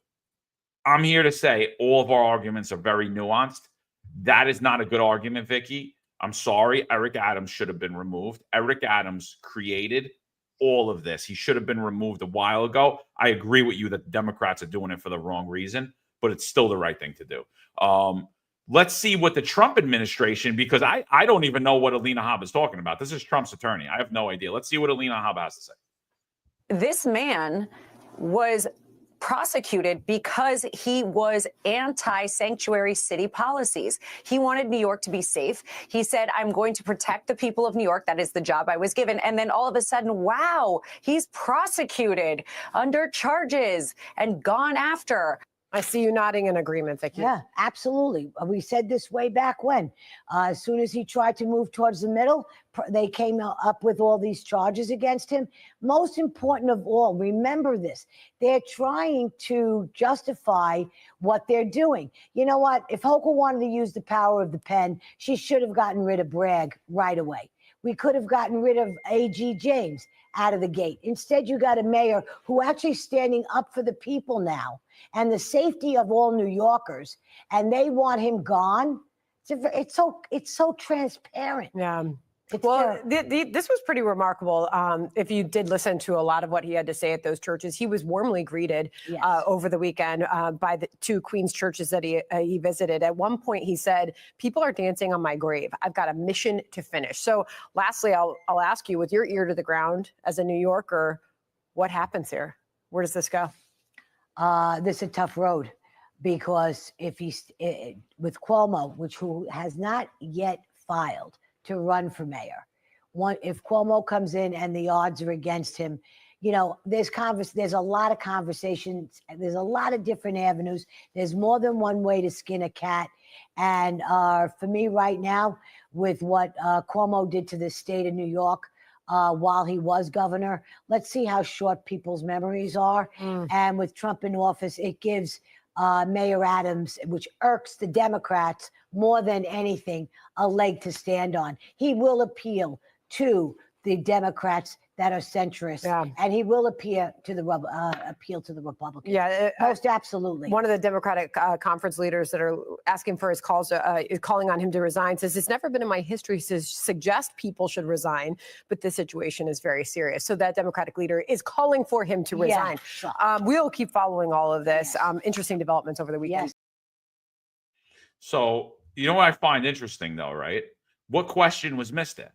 I'm here to say all of our arguments are very nuanced. That is not a good argument, Vickie. I'm sorry. Eric Adams should have been removed. Eric Adams created all of this. He should have been removed a while ago. I agree with you that the Democrats are doing it for the wrong reason, but it's still the right thing to do. Let's see what the Trump administration, because I don't even know what Alina Habba is talking about. This is Trump's attorney. I have no idea. Let's see what Alina Habba has to say. This man was prosecuted because he was anti-sanctuary city policies. He wanted New York to be safe. He said, I'm going to protect the people of New York. That is the job I was given. And then all of a sudden, wow, he's prosecuted under charges and gone after. I see you nodding in agreement, Vickie. Yeah, absolutely. We said this way back when. As soon as he tried to move towards the middle, they came up with all these charges against him. Most important of all, remember this. They're trying to justify what they're doing. You know what? If Hochul wanted to use the power of the pen, she should have gotten rid of Bragg right away. We could have gotten rid of A.G. James out of the gate. Instead, you got a mayor who actually standing up for the people now and the safety of all New Yorkers, and they want him gone. It's so transparent. Yeah. Well, this was pretty remarkable. If you did listen to a lot of what he had to say at those churches, he was warmly greeted over the weekend by the two Queens churches that he visited. At one point, he said, people are dancing on my grave. I've got a mission to finish. So lastly, I'll ask you, with your ear to the ground as a New Yorker, what happens here? Where does this go? This is a tough road, because if he's with Cuomo, who has not yet filed to run for mayor. If Cuomo comes in and the odds are against him, you know, there's a lot of conversations. There's a lot of different avenues. There's more than one way to skin a cat. And for me right now, with what Cuomo did to the state of New York while he was governor, let's see how short people's memories are. And with Trump in office, it gives Mayor Adams, which irks the Democrats more than anything, a leg to stand on. He will appeal to the Democrats that are centrist, and he will appeal to the Republicans. Yeah, most absolutely. One of the Democratic conference leaders that are asking for his calls, is calling on him to resign, says it's never been in my history to suggest people should resign, but this situation is very serious. So that Democratic leader is calling for him to resign. Sure. We'll keep following all of this. Interesting developments over the weekend. Yes. So, you know what I find interesting, though, right? What question was missed there?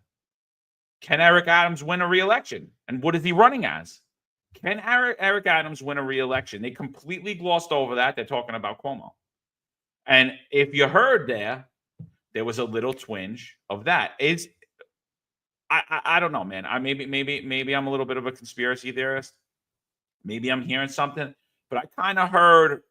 Can Eric Adams win a re-election? And what is he running as? Can Eric Adams win a re-election? They completely glossed over that. They're talking about Cuomo. And if you heard there was a little twinge of that. I don't know, man. Maybe I'm a little bit of a conspiracy theorist. Maybe I'm hearing something, but I kind of heard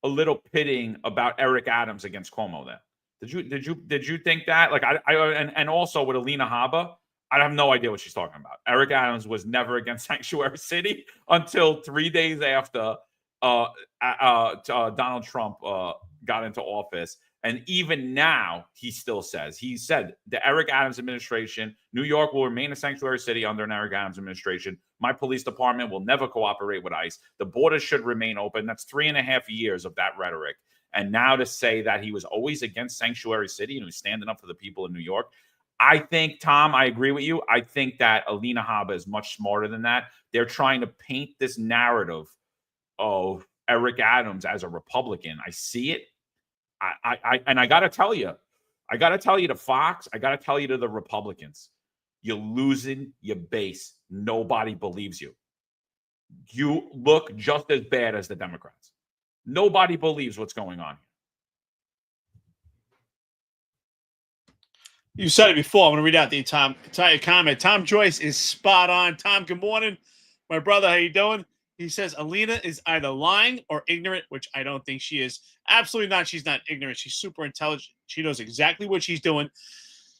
a little pitting about Eric Adams against Cuomo there. Did you think that? Like and also with Alina Habba, I have no idea what she's talking about. Eric Adams was never against sanctuary city until 3 days after Donald Trump got into office. And even now, he said the Eric Adams administration, New York will remain a sanctuary city under an Eric Adams administration. My police department will never cooperate with ICE. The borders should remain open. That's 3.5 years of that rhetoric. And now to say that he was always against sanctuary city and he was standing up for the people in New York. I think, Tom, I agree with you. I think that Alina Habba is much smarter than that. They're trying to paint this narrative of Eric Adams as a Republican. I see it. I got to tell you to Fox, I got to tell you to the Republicans, you're losing your base. Nobody believes you. You look just as bad as the Democrats. Nobody believes what's going on here. You said it before. I'm going to read out the entire comment. Tom Joyce is spot on. Tom, good morning. My brother, how you doing? He says Alina is either lying or ignorant, which I don't think she is. Absolutely not. She's not ignorant. She's super intelligent. She knows exactly what she's doing.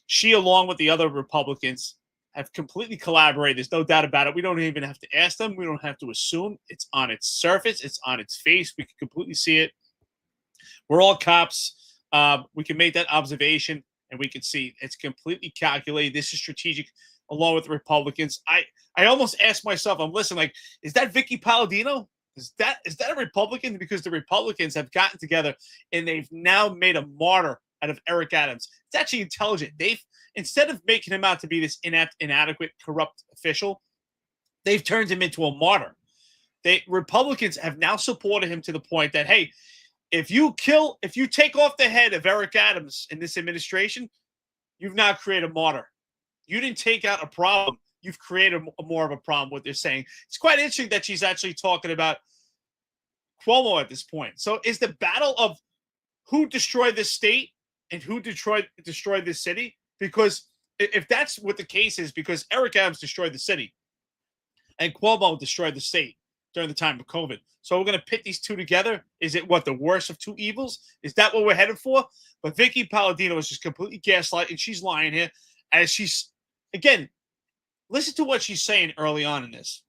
She, along with the other Republicans, have completely collaborated. There's no doubt about it. We don't even have to ask them. We don't have to assume. It's on its surface. It's on its face. We can completely see it. We're all cops. We can make that observation, and we can see it's completely calculated. This is strategic, along with the Republicans. I almost asked myself, I'm listening, like, is that Vickie Paladino? Is that a Republican? Because the Republicans have gotten together and they've now made a martyr out of Eric Adams. It's actually intelligent. They've, instead of making him out to be this inept, inadequate, corrupt official, they've turned him into a martyr. Republicans have now supported him to the point that, hey, if you take off the head of Eric Adams in this administration, you've now created a martyr. You didn't take out a problem. You've created more of a problem, what they're saying. It's quite interesting that she's actually talking about Cuomo at this point. So is the battle of who destroyed this state and who destroyed this city? Because if that's what the case is, because Eric Adams destroyed the city and Cuomo destroyed the state during the time of COVID. So we're going to pit these two together. Is it what, the worst of two evils? Is that what we're headed for? But Vickie Paladino is just completely gaslighting. She's lying here as she's, again, listen to what she's saying early on in this.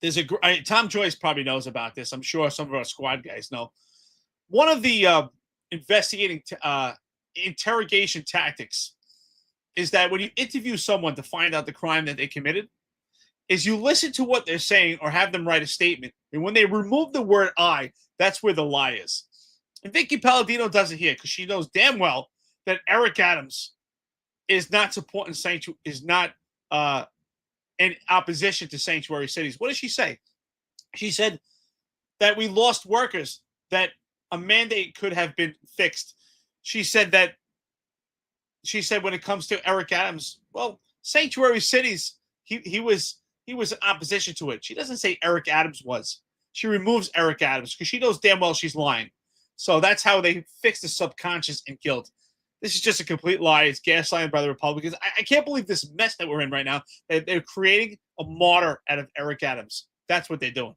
There's Tom Joyce probably knows about this. I'm sure some of our squad guys know. One of the interrogation tactics is that when you interview someone to find out the crime that they committed, is you listen to what they're saying or have them write a statement. And when they remove the word I, that's where the lie is. And Vickie Paladino does it here because she knows damn well that Eric Adams is not supporting sanctuary, is not in opposition to sanctuary cities. What did she say? She said that we lost workers, that a mandate could have been fixed. She said when it comes to Eric Adams, well, sanctuary cities, he was in opposition to it. She doesn't say Eric Adams was. She removes Eric Adams because she knows damn well she's lying. So that's how they fix the subconscious and guilt. This is just a complete lie. It's gaslighting by the Republicans. I can't believe this mess that we're in right now. They're creating a martyr out of Eric Adams. That's what they're doing.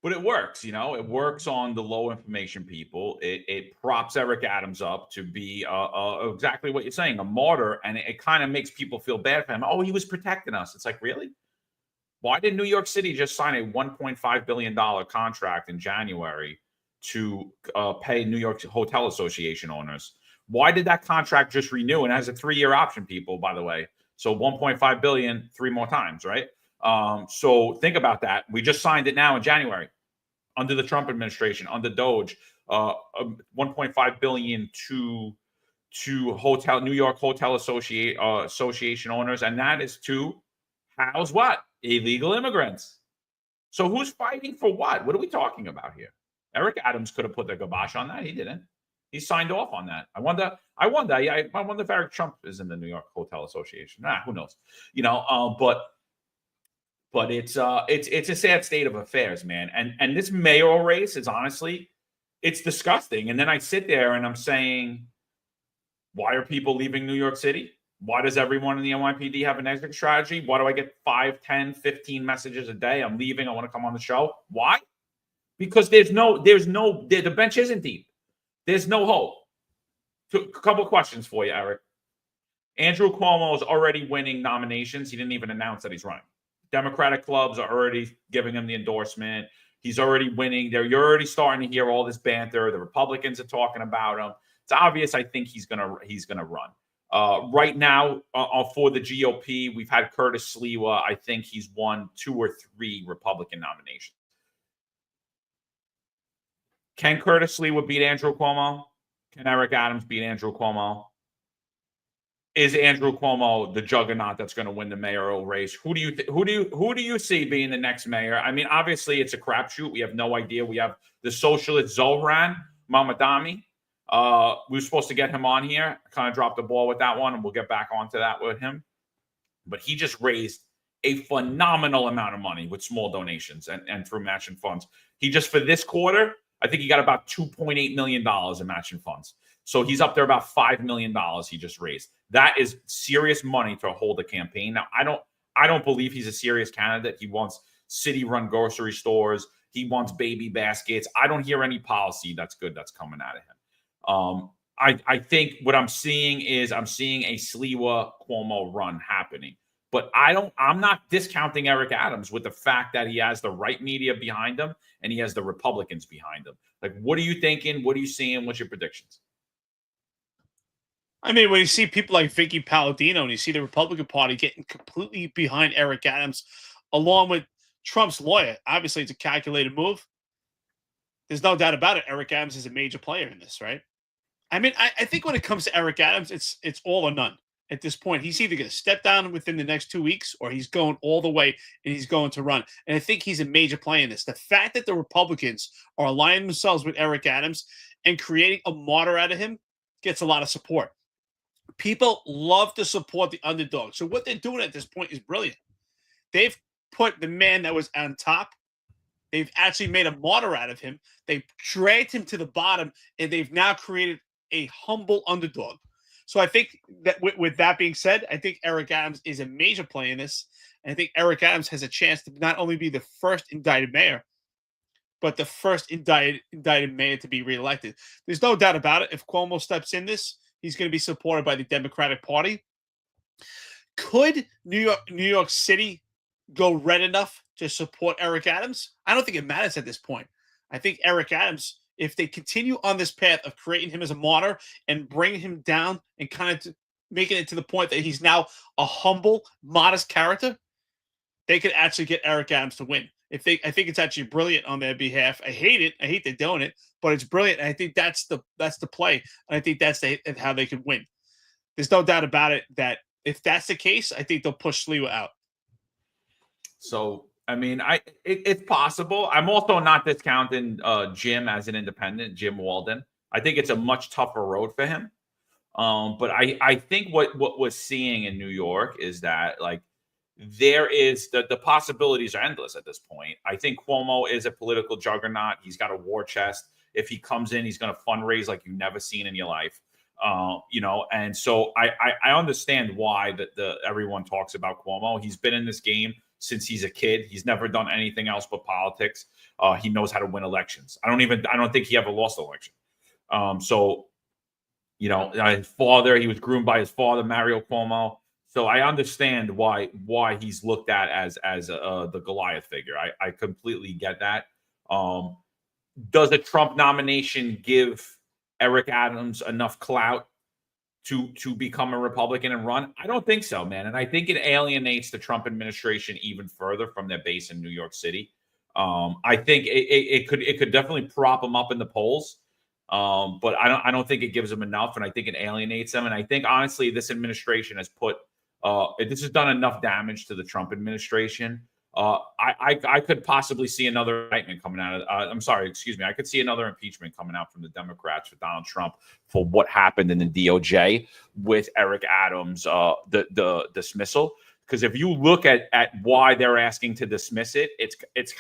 But it works, you know. It works on the low information people. It props Eric Adams up to be exactly what you're saying, a martyr, and it kind of makes people feel bad for him. Oh, he was protecting us. It's like, really? Why did New York City just sign a $1.5 billion contract in January to pay New York Hotel Association owners? Why did that contract just renew? And it has a 3-year option, people, by the way. So $1.5 billion, 3 more times, right? So think about that. We just signed it now in January under the Trump administration, under Doge, $1.5 billion to New York Hotel Association owners. And that is to house what? Illegal immigrants. So who's fighting for what? What are we talking about here? Eric Adams could have put the kibosh on that. He didn't. He signed off on that. I wonder if Eric Trump is in the New York Hotel Association. Who knows? You know, but it's a sad state of affairs, man. And this mayoral race is honestly, it's disgusting. And then I sit there and I'm saying, why are people leaving New York City? Why does everyone in the NYPD have an exit strategy? Why do I get 5, 10, 15 messages a day? I'm leaving. I want to come on the show. Why? Because the bench isn't deep. There's no hope. A couple of questions for you, Eric. Andrew Cuomo is already winning nominations. He didn't even announce that he's running. Democratic clubs are already giving him the endorsement. He's already winning. You're already starting to hear all this banter. The Republicans are talking about him. It's obvious. I think he's gonna run. Right now, for the GOP, we've had Curtis Sliwa. I think he's won 2 or 3 Republican nominations. Can Curtis Sliwa beat Andrew Cuomo? Can Eric Adams beat Andrew Cuomo? Is Andrew Cuomo the juggernaut that's going to win the mayoral race? Who do you see being the next mayor? I mean, obviously it's a crapshoot. We have no idea. We have the socialist Zohran Mamdani. We were supposed to get him on here. Kind of dropped the ball with that one, and we'll get back onto that with him. But he just raised a phenomenal amount of money with small donations and through matching funds. He just, for this quarter, I think he got about $2.8 million in matching funds. So he's up there about $5 million he just raised. That is serious money to hold a campaign. Now, I don't believe he's a serious candidate. He wants city-run grocery stores. He wants baby baskets. I don't hear any policy that's good that's coming out of him. I think what I'm seeing is a Sliwa Cuomo run happening. But I'm not discounting Eric Adams with the fact that he has the right media behind him and he has the Republicans behind him. Like, what are you thinking? What are you seeing? What's your predictions? I mean, when you see people like Vickie Paladino and you see the Republican Party getting completely behind Eric Adams, along with Trump's lawyer, obviously it's a calculated move. There's no doubt about it. Eric Adams is a major player in this, right? I mean, I think when it comes to Eric Adams, it's all or none. At this point, he's either going to step down within the next 2 weeks or he's going all the way and he's going to run. And I think he's a major player in this. The fact that the Republicans are aligning themselves with Eric Adams and creating a martyr out of him gets a lot of support. People love to support the underdog. So what they're doing at this point is brilliant. They've put the man that was on top. They've actually made a martyr out of him. They've dragged him to the bottom, and they've now created a humble underdog. So I think that with that being said, I think Eric Adams is a major player in this. And I think Eric Adams has a chance to not only be the first indicted mayor, but the first indicted mayor to be reelected. There's no doubt about it. If Cuomo steps in this, he's going to be supported by the Democratic Party. Could New York City go red enough to support Eric Adams? I don't think it matters at this point. I think Eric Adams, if they continue on this path of creating him as a martyr and bringing him down and kind of making it to the point that he's now a humble, modest character, they could actually get Eric Adams to win. I think it's actually brilliant on their behalf. I hate it. I hate they're doing it, but it's brilliant. And I think that's the play. And I think that's how they could win. There's no doubt about it that if that's the case, I think they'll push Sliwa out. So, I mean, it's possible. I'm also not discounting Jim as an independent, Jim Walden. I think it's a much tougher road for him. But I think what we're seeing in New York is that, like, there is the possibilities are endless at this point. I think Cuomo is a political juggernaut. He's got a war chest. If he comes in, he's going to fundraise like you've never seen in your life. And so I understand why everyone talks about Cuomo. He's been in this game since he's a kid. He's never done anything else but politics. He knows how to win elections. I don't think he ever lost an election. His father, he was groomed by his father, Mario Cuomo. So I understand why he's looked at as the Goliath figure. I completely get that. Does a Trump nomination give Eric Adams enough clout to become a Republican and run? I don't think so, man. And I think it alienates the Trump administration even further from their base in New York City. I think it could definitely prop them up in the polls. But I don't think it gives them enough, and I think it alienates them. And I think honestly, this administration has this has done enough damage to the Trump administration. I could possibly see another indictment coming out of. I could see another impeachment coming out from the Democrats for Donald Trump for what happened in the DOJ with Eric Adams, the dismissal. Because if you look at why they're asking to dismiss it, it's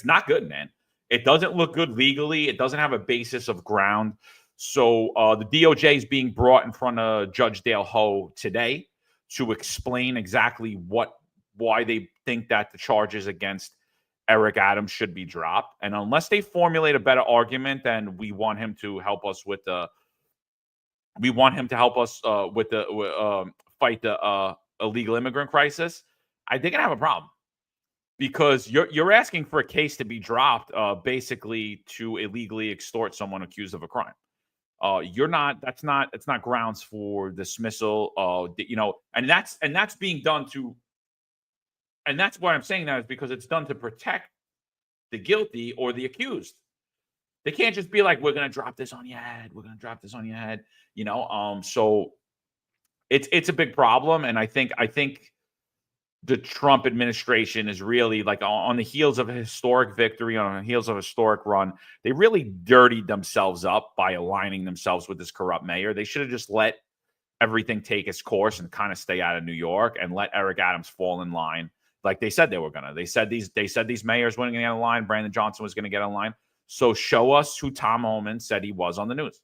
not good, man. It doesn't look good legally. It doesn't have a basis of ground. So the DOJ is being brought in front of Judge Dale Ho today to explain exactly why they think that the charges against Eric Adams should be dropped. And unless they formulate a better argument, then we want him to help us with fight the illegal immigrant crisis. I think I have a problem. because you're asking for a case to be dropped, basically to illegally extort someone accused of a crime. You're not. It's not grounds for dismissal. And that's being done to. And that's why I'm saying that is because it's done to protect the guilty or the accused. They can't just be like, we're going to drop this on your head. We're going to drop this on your head. So it's a big problem. And I think the Trump administration is really like on the heels of a historic victory, on the heels of a historic run. They really dirtied themselves up by aligning themselves with this corrupt mayor. They should have just let everything take its course and kind of stay out of New York and let Eric Adams fall in line. Like they said they were gonna. They said these mayors weren't gonna get in line. Brandon Johnson was gonna get in line. So show us who Tom Homan said he was on the news.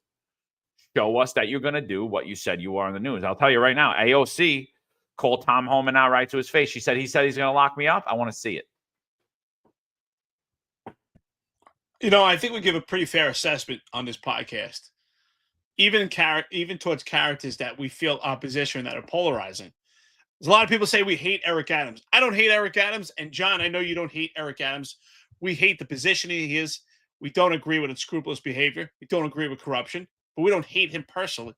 Show us that you're gonna do what you said you are on the news. I'll tell you right now, AOC called Tom Homan out right to his face. He said he's gonna lock me up. I want to see it. I think we give a pretty fair assessment on this podcast, even towards characters that we feel opposition that are polarizing. There's a lot of people say we hate Eric Adams. I don't hate Eric Adams. And John, I know you don't hate Eric Adams. We hate the position he is. We don't agree with unscrupulous behavior. We don't agree with corruption, but we don't hate him personally.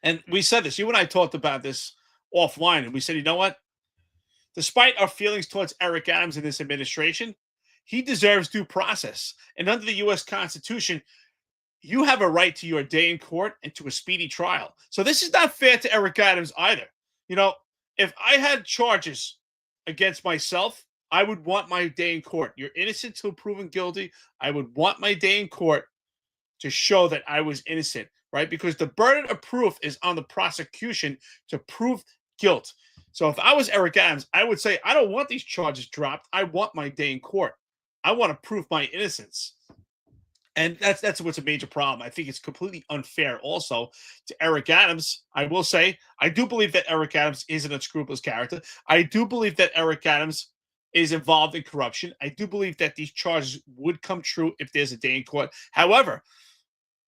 And we said this. You and I talked about this offline, and we said, you know what? Despite our feelings towards Eric Adams in this administration, he deserves due process. And under the U.S. Constitution, you have a right to your day in court and to a speedy trial. So this is not fair to Eric Adams either. If I had charges against myself, I would want my day in court. You're innocent till proven guilty. I would want my day in court to show that I was innocent, right? Because the burden of proof is on the prosecution to prove guilt. So if I was Eric Adams, I would say, I don't want these charges dropped. I want my day in court. I want to prove my innocence. And that's what's a major problem. I think it's completely unfair also to Eric Adams. I will say, I do believe that Eric Adams is an unscrupulous character. I do believe that Eric Adams is involved in corruption. I do believe that these charges would come true if there's a day in court. However,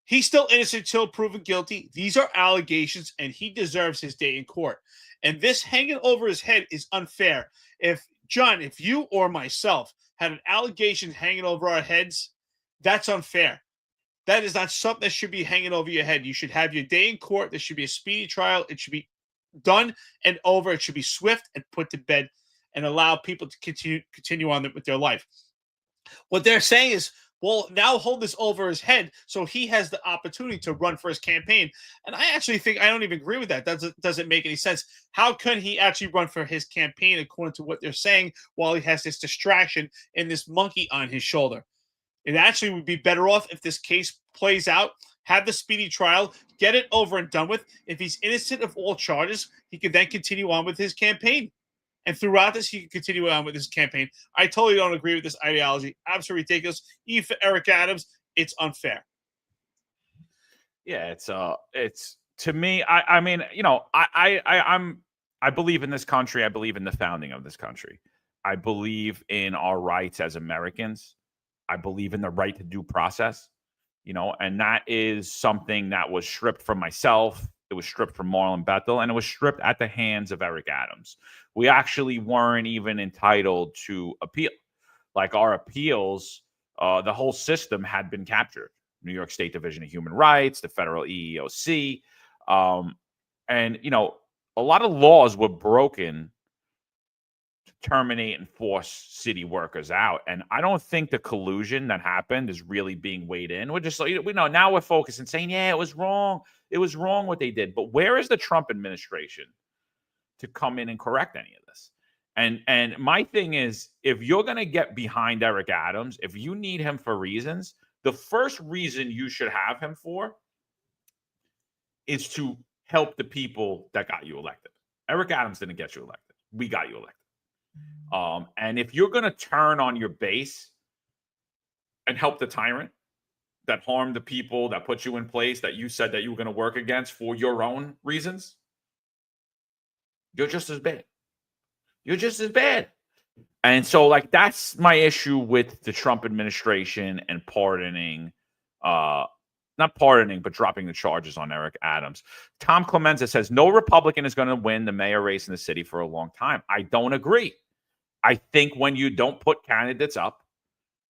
he's still innocent till proven guilty. These are allegations, and he deserves his day in court. And this hanging over his head is unfair. If you or myself had an allegation hanging over our heads, that's unfair. That is not something that should be hanging over your head. You should have your day in court. There should be a speedy trial. It should be done and over. It should be swift and put to bed and allow people to continue on with their life. What they're saying is, well, now hold this over his head so he has the opportunity to run for his campaign. And I actually think I don't even agree with that. That doesn't make any sense. How can he actually run for his campaign according to what they're saying while he has this distraction and this monkey on his shoulder? It actually would be better off if this case plays out, have the speedy trial, get it over and done with. If he's innocent of all charges, he can then continue on with his campaign. And throughout this, he can continue on with his campaign. I totally don't agree with this ideology. Absolutely ridiculous. Even for Eric Adams, it's unfair. Yeah, it's to me. I mean, I believe in this country. I believe in the founding of this country. I believe in our rights as Americans. I believe in the right to due process, and that is something that was stripped from myself. It was stripped from Marlon Bethel, and it was stripped at the hands of Eric Adams. We actually weren't even entitled to appeal. Like our appeals, the whole system had been captured. New York State Division of Human Rights, the federal EEOC. And, a lot of laws were broken to terminate and force city workers out. And I don't think the collusion that happened is really being weighed in. We're just like, now we're focusing saying, yeah, it was wrong. It was wrong what they did. But where is the Trump administration to come in and correct any of this? And my thing is, if you're going to get behind Eric Adams, if you need him for reasons, the first reason you should have him for is to help the people that got you elected. Eric Adams didn't get you elected. We got you elected. And if you're going to turn on your base and help the tyrant that harmed the people that put you in place, that you said that you were going to work against for your own reasons, you're just as bad. You're just as bad. And so, that's my issue with the Trump administration and pardoning, not pardoning, but dropping the charges on Eric Adams. Tom Clemenza says, no Republican is going to win the mayor race in the city for a long time. I don't agree. I think when you don't put candidates up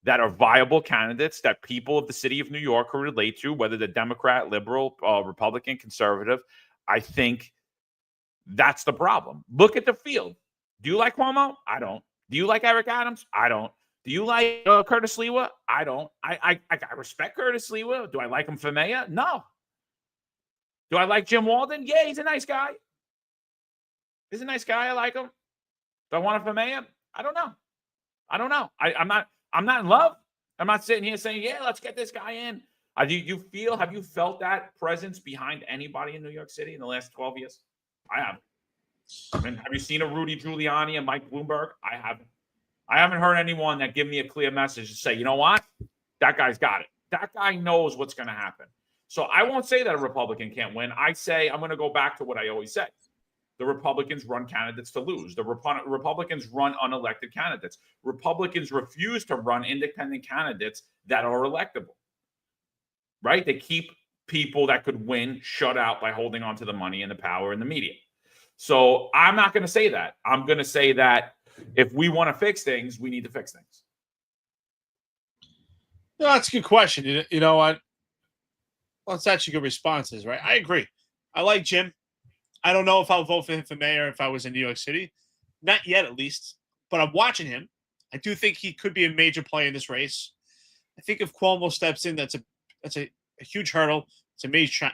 that are viable candidates that people of the city of New York can relate to, whether they're Democrat, liberal, Republican, conservative, I think that's the problem. Look at the field. Do you like Cuomo? I don't. Do you like Eric Adams? I don't. Do you like Curtis Lewa? I don't. I respect Curtis Lewa. Do I like him for mayor? No. Do I like Jim Walden? Yeah, he's a nice guy. He's a nice guy. I like him. Do I want him for mayor? I don't know. I'm not in love. I'm not sitting here saying, yeah, let's get this guy in. Have you felt that presence behind anybody in New York City in the last 12 years? I haven't. I mean, have you seen a Rudy Giuliani and Mike Bloomberg? I haven't. I haven't heard anyone that give me a clear message to say, you know what? That guy's got it. That guy knows what's going to happen. So I won't say that a Republican can't win. I say I'm going to go back to what I always say. The Republicans run candidates to lose. The Republicans run unelected candidates. Republicans refuse to run independent candidates that are electable. Right? They keep people that could win shut out by holding on to the money and the power and the media. So I'm not going to say that. I'm going to say that if we want to fix things, we need to fix things. No, that's a good question. You know what? Well, it's actually good responses, right? I agree. I like Jim. I don't know if I'll vote for him for mayor if I was in New York City. Not yet, at least. But I'm watching him. I do think he could be a major player in this race. I think if Cuomo steps in, that's a huge hurdle. It's a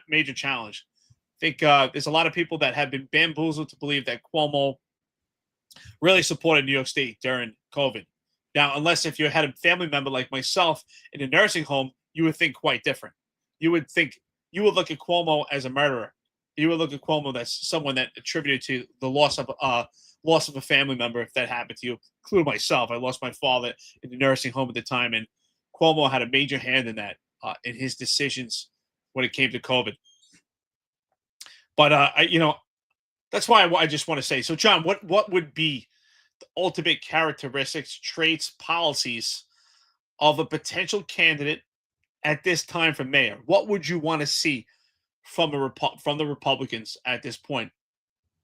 major challenge. I think there's a lot of people that have been bamboozled to believe that Cuomo really supported New York State during COVID. Now, unless if you had a family member like myself in a nursing home, you would think quite different. You would look at Cuomo as a murderer. You would look at Cuomo as someone that attributed to the loss of a family member if that happened to you, including myself. I lost my father in the nursing home at the time, and Cuomo had a major hand in that, in his decisions when it came to COVID. But that's why I just want to say. So, John, what would be the ultimate characteristics, traits, policies of a potential candidate at this time for mayor? What would you want to see from the Republicans at this point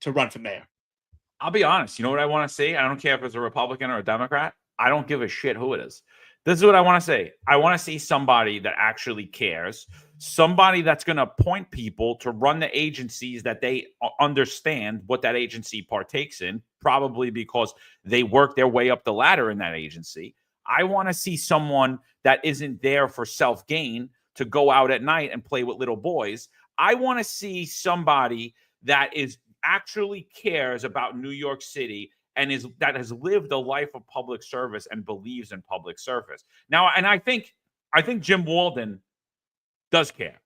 to run for mayor? I'll be honest. You know what I want to see? I don't care if it's a Republican or a Democrat. I don't give a shit who it is. This is what I want to say. I want to see somebody that actually cares, somebody that's going to point people to run the agencies that they understand what that agency partakes in, probably because they work their way up the ladder in that agency. I want to see someone that isn't there for self-gain to go out at night and play with little boys. I want to see somebody that actually cares about New York City and that has lived a life of public service and believes in public service. Now, and I think Jim Walden does care.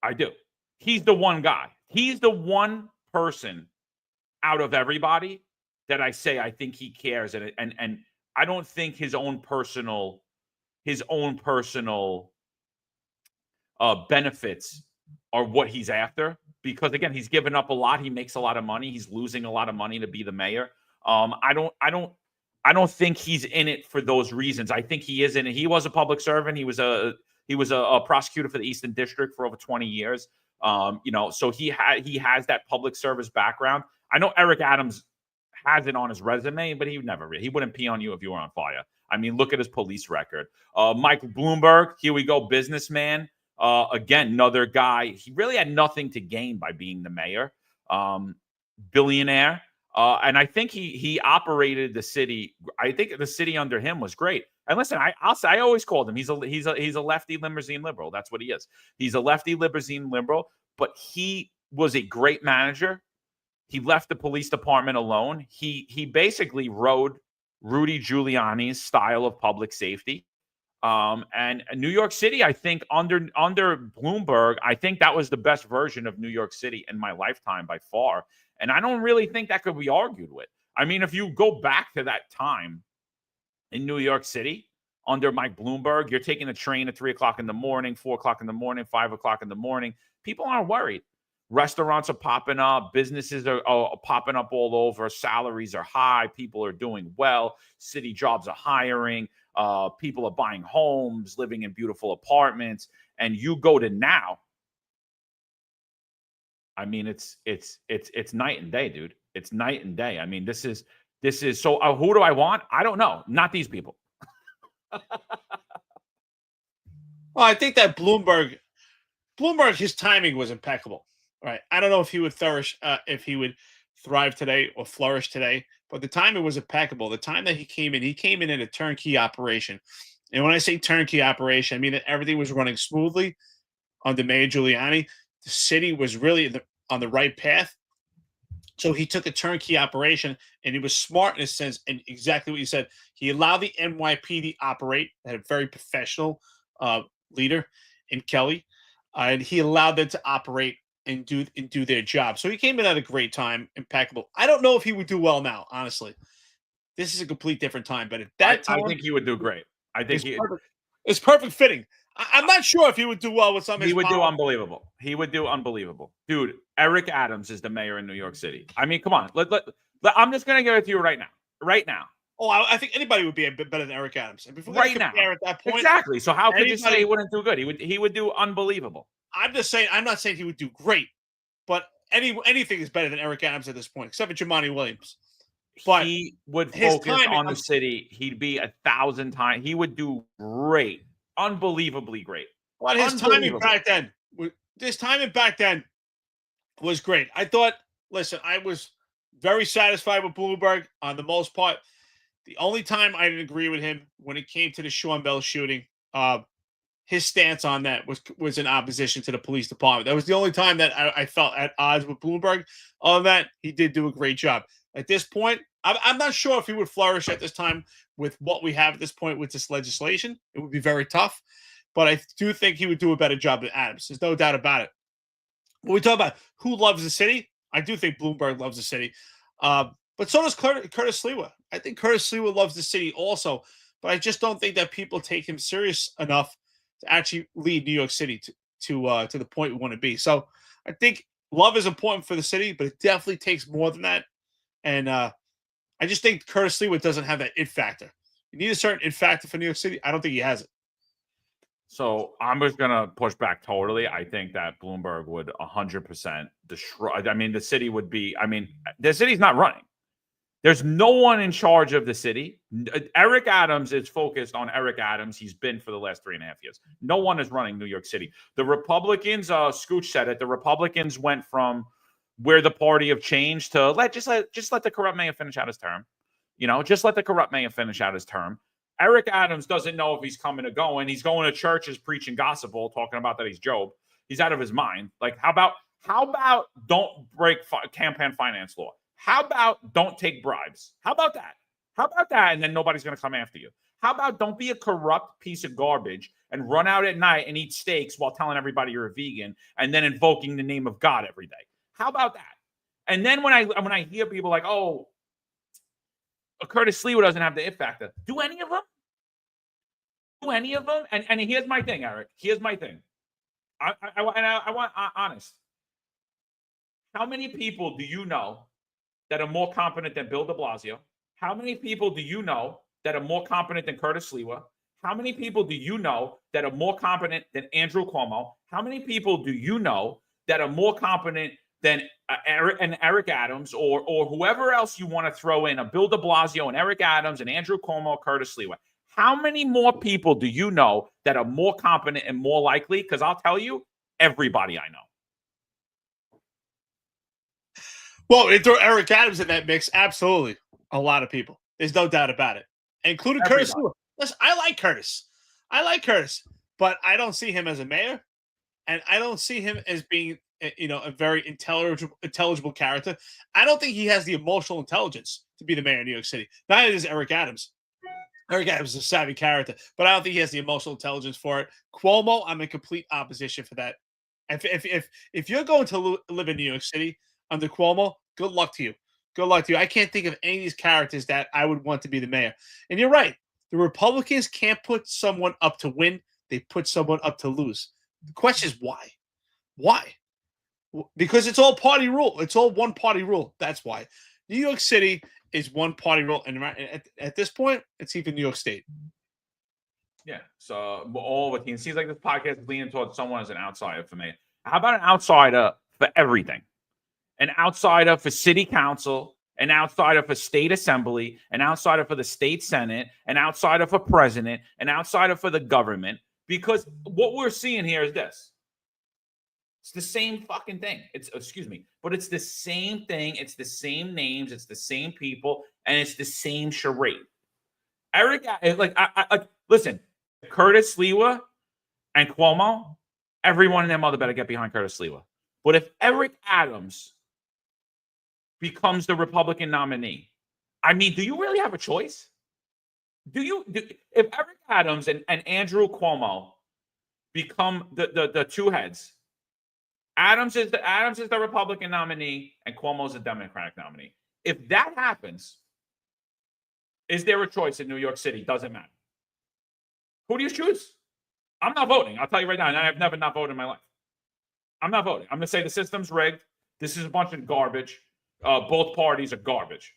I do. He's the one guy. He's the one person out of everybody that I say I think he cares, and I don't think his own personal benefits are what he's after, because again, he's given up a lot. He makes a lot of money. He's losing a lot of money to be the mayor. I don't think he's in it for those reasons. I think he is in it. He was a public servant. He was a prosecutor for the Eastern District for over 20 years. So he has that public service background. I know Eric Adams has it on his resume, but he wouldn't pee on you if you were on fire. I mean, look at his police record. Michael Bloomberg, here we go, businessman. Again, another guy. He really had nothing to gain by being the mayor. Billionaire. And I think he operated the city. I think the city under him was great. And listen, I always called him. He's a lefty limousine liberal. That's what he is. He's a lefty limousine liberal, but he was a great manager. He left the police department alone. He basically rode Rudy Giuliani's style of public safety. And New York City, I think under Bloomberg, I think that was the best version of New York City in my lifetime by far. And I don't really think that could be argued with. I mean, if you go back to that time in New York City under Mike Bloomberg, you're taking a train at 3 o'clock in the morning, 4 o'clock in the morning, 5 o'clock in the morning. People aren't worried. Restaurants are popping up. Businesses are popping up all over. Salaries are high. People are doing well. City jobs are hiring. People are buying homes, living in beautiful apartments. And you go to now. I mean, it's night and day, dude. It's night and day. I mean, this is This is so. Who do I want? I don't know. Not these people. Well, I think that Bloomberg, his timing was impeccable. Right. I don't know if he would thrive today or flourish today, but the timing was impeccable. The time that he came in a turnkey operation. And when I say turnkey operation, I mean that everything was running smoothly under Mayor Giuliani. The city was really on the right path. So he took a turnkey operation, and he was smart in a sense, and exactly what you said. He allowed the NYPD operate, had a very professional leader in Kelly, and he allowed them to operate and do their job. So he came in at a great time, impeccable. I don't know if he would do well now, honestly. This is a complete different time, but at that time, I think he would do great. I think it's perfect fitting. I'm not sure if he would do well with some of his. He would do unbelievable. He would do unbelievable. Dude, Eric Adams is the mayor in New York City. I mean, come on. I'm just going to give it to you right now. Right now. Oh, I think anybody would be a bit better than Eric Adams. And before right now. At that point, exactly. So how could you say he wouldn't do good? He would do unbelievable. I'm just saying. I'm not saying he would do great, but anything is better than Eric Adams at this point, except for Jumaane Williams. But he would focus on the city. He'd be 1,000 times. He would do great, unbelievably great. But his timing back then was great. I thought. Listen, I was very satisfied with Bloomberg on the most part. The only time I didn't agree with him when it came to the Sean Bell shooting, his stance on that was in opposition to the police department. That was the only time that I felt at odds with Bloomberg. Other than that, he did do a great job. At this point, I'm not sure if he would flourish at this time with what we have at this point with this legislation. It would be very tough, but I do think he would do a better job than Adams. There's no doubt about it. When we talk about who loves the city, I do think Bloomberg loves the city. But so does Curtis Sliwa. I think Curtis Sliwa loves the city also, but I just don't think that people take him serious enough to actually lead New York City to the point we want to be. So I think love is important for the city, but it definitely takes more than that. And I just think Curtis Sliwa doesn't have that it factor. You need a certain it factor for New York City. I don't think he has it. So I'm just going to push back totally. I think that Bloomberg would 100% destroy. I mean, the city would be, the city's not running. There's no one in charge of the city. Eric Adams is focused on Eric Adams. He's been for the last 3.5 years. No one is running New York City. The Republicans, Scooch said it, the Republicans went from we're the party of change to just let the corrupt mayor finish out his term. Just let the corrupt mayor finish out his term. Eric Adams doesn't know if he's coming or going. He's going to churches preaching gospel, talking about that he's Job. He's out of his mind. Like, how about don't break campaign finance law? How about don't take bribes? How about that? And then nobody's going to come after you. How about don't be a corrupt piece of garbage and run out at night and eat steaks while telling everybody you're a vegan and then invoking the name of God every day? How about that? And then when I hear people like, oh, Curtis Sliwa doesn't have the it factor. Do any of them? And here's my thing, Eric. Here's my thing. I want honest. How many people do you know that are more competent than Bill de Blasio? How many people do you know that are more competent than Curtis Sliwa? How many people do you know that are more competent than Andrew Cuomo? How many people do you know that are more competent than Eric Adams or whoever else you want to throw in, a Bill de Blasio and Eric Adams and Andrew Cuomo, Curtis Sliwa? How many more people do you know that are more competent and more likely? Because I'll tell you, everybody I know. Well, they throw Eric Adams in that mix. Absolutely. A lot of people. There's no doubt about it. Including Curtis Sliwa. Listen, I like Curtis. But I don't see him as a mayor. And I don't see him as being, a very intelligible character. I don't think he has the emotional intelligence to be the mayor of New York City. Neither does Eric Adams. Eric Adams is a savvy character, but I don't think he has the emotional intelligence for it. Cuomo, I'm in complete opposition for that. If you're going to live in New York City under Cuomo, good luck to you. Good luck to you. I can't think of any of these characters that I would want to be the mayor. And you're right. The Republicans can't put someone up to win. They put someone up to lose. The question is why? Why? Because it's all party rule. It's all one party rule. That's why. New York City is one party rule. And at this point, it's even New York State. Yeah. So all the teams. Seems like this podcast is leaning towards someone as an outsider for me. How about an outsider for everything? An outsider for city council, an outsider for state assembly, an outsider for the state senate, an outsider for president, an outsider for the government. Because what we're seeing here is this. It's the same fucking thing. But it's the same thing. It's the same names. It's the same people, and it's the same charade. Eric, listen, Curtis Sliwa and Cuomo, everyone and their mother better get behind Curtis Sliwa. But if Eric Adams becomes the Republican nominee, I mean, do you really have a choice? If Eric Adams and Andrew Cuomo become the two heads, Adams is the Republican nominee and Cuomo's the Democratic nominee. If that happens, is there a choice in New York City? Doesn't matter. Who do you choose? I'm not voting. I'll tell you right now, and I've never not voted in my life. I'm not voting. I'm going to say the system's rigged. This is a bunch of garbage. Both parties are garbage.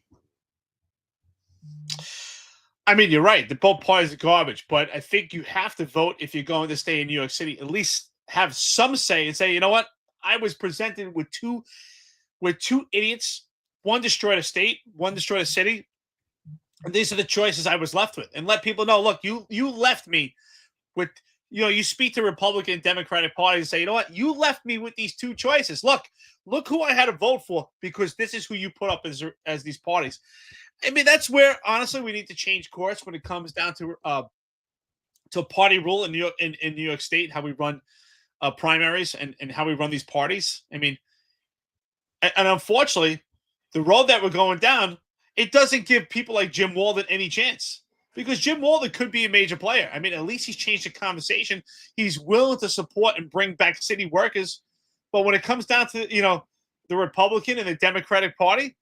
I mean, you're right. Both parties are garbage, but I think you have to vote if you're going to stay in New York City. At least have some say and say, you know what? I was presented with two idiots. One destroyed a state, one destroyed a city. And these are the choices I was left with. And let people know, look, you left me with, you speak to Republican, Democratic parties and say, you know what? You left me with these two choices. Look who I had to vote for because this is who you put up as these parties. I mean, that's where, honestly, we need to change course when it comes down to party rule in New York State, how we run primaries and how we run these parties. I mean, and unfortunately, the road that we're going down, it doesn't give people like Jim Walden any chance because Jim Walden could be a major player. I mean, at least he's changed the conversation. He's willing to support and bring back city workers. But when it comes down to, the Republican and the Democratic Party,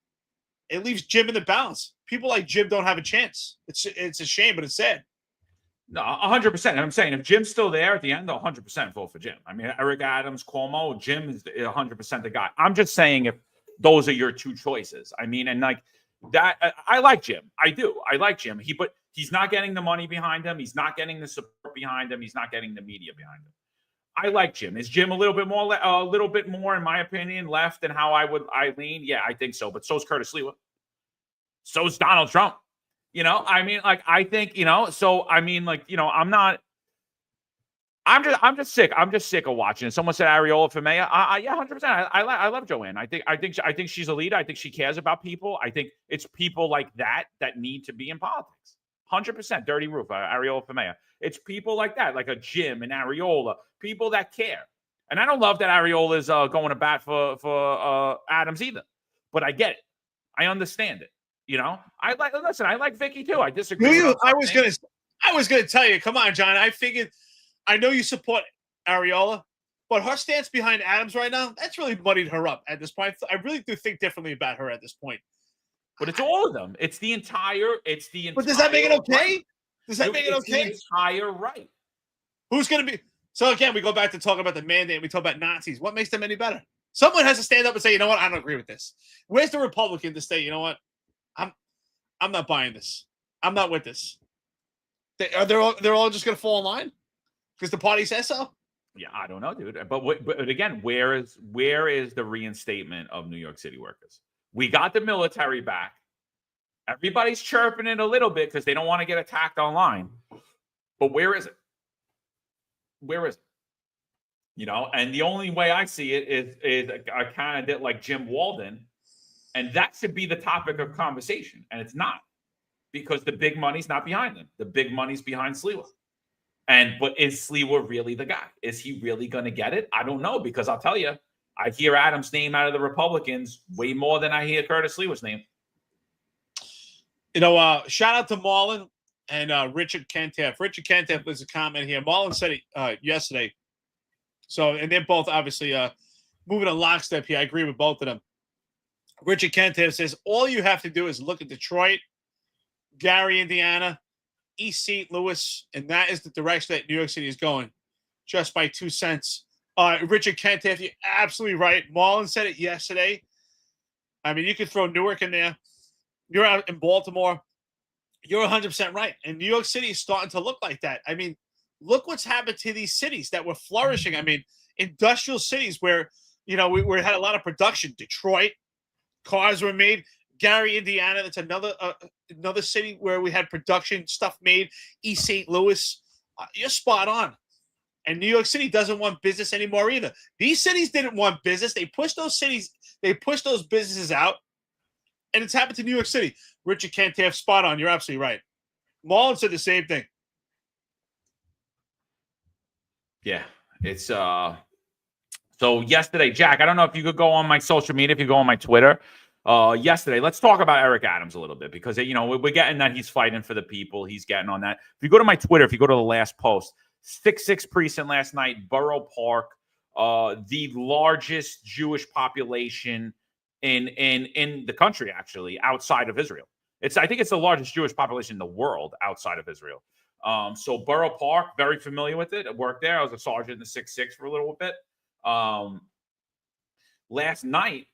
it leaves Jim in the balance. People like Jim don't have a chance. It's a shame, but it's sad. No, 100%. And I'm saying if Jim's still there at the end, I'll 100% vote for Jim. I mean, Eric Adams, Cuomo, Jim is 100% the guy. I'm just saying if those are your two choices. I mean, and like that, I like Jim. I do. I like Jim. But he's not getting the money behind him. He's not getting the support behind him. He's not getting the media behind him. I like Jim. Is Jim a little bit more, in my opinion, left than how I lean? Yeah, I think so. But so's Curtis Sliwa. So's Donald Trump. I mean, like, I think, so, I mean, like, I'm just sick. I'm just sick of watching it. Someone said Areola for mayor. Yeah, 100%. I love Joanne. I think she's a leader. I think she cares about people. I think it's people like that need to be in politics. 100%. Dirty roof. Areola for mayor. It's people like that, like a Jim and Areola, people that care. And I don't love that Areola is going to bat for Adams either. But I get it. I understand it. I like Vickie too. I disagree. I was gonna tell you, come on, John. I know you support Areola, but her stance behind Adams right now, that's really muddied her up at this point. I really do think differently about her at this point. But it's all of them. It's the entire. But does that make it okay? Right. Does that make it okay? The entire right. Who's going to be? So again, we go back to talking about the mandate. We talk about Nazis. What makes them any better? Someone has to stand up and say, you know what? I don't agree with this. Where's the Republican to say, you know what? I'm not buying this. I'm not with this. They're all just going to fall in line because the party says so. Yeah, I don't know, dude. But again, where is the reinstatement of New York City workers? We got the military back. Everybody's chirping it a little bit because they don't want to get attacked online. But where is it? Where is it? And the only way I see it is a candidate like Jim Walden. And that should be the topic of conversation. And it's not. Because the big money's not behind them. The big money's behind Sliwa. But is Sliwa really the guy? Is he really going to get it? I don't know. Because I'll tell you, I hear Adams' name out of the Republicans way more than I hear Curtis Sliwa's name. Shout out to Marlon and Richard Kentef. Richard Kentef was a comment here. Marlon said it yesterday. So, and they're both obviously moving a lockstep here. I agree with both of them. Richard Kentef says, all you have to do is look at Detroit, Gary, Indiana, East St. Louis, and that is the direction that New York City is going, just by 2 cents. Richard Kentef, you're absolutely right. Marlon said it yesterday. I mean, you could throw Newark in there. You're out in Baltimore. You're 100% right. And New York City is starting to look like that. I mean, look what's happened to these cities that were flourishing. I mean, industrial cities where, we had a lot of production. Detroit, cars were made. Gary, Indiana. That's another city where we had production stuff made. East St. Louis. You're spot on. And New York City doesn't want business anymore either. These cities didn't want business. They pushed those businesses out. And it's happened to New York City. Richard Kentaf, spot on. You're absolutely right. Mullen said the same thing. Yeah, it's so yesterday, Jack, I don't know if you could go on my social media, if you go on my Twitter. Yesterday, let's talk about Eric Adams a little bit because we're getting that he's fighting for the people. He's getting on that. If you go to my Twitter, if you go to the last post, 6-6 precinct last night, Borough Park, the largest Jewish population in the country, actually, outside of Israel. I think it's the largest Jewish population in the world outside of Israel. So Borough Park, very familiar with it. I worked there. I was a sergeant in the 6-6 for a little bit. Last night,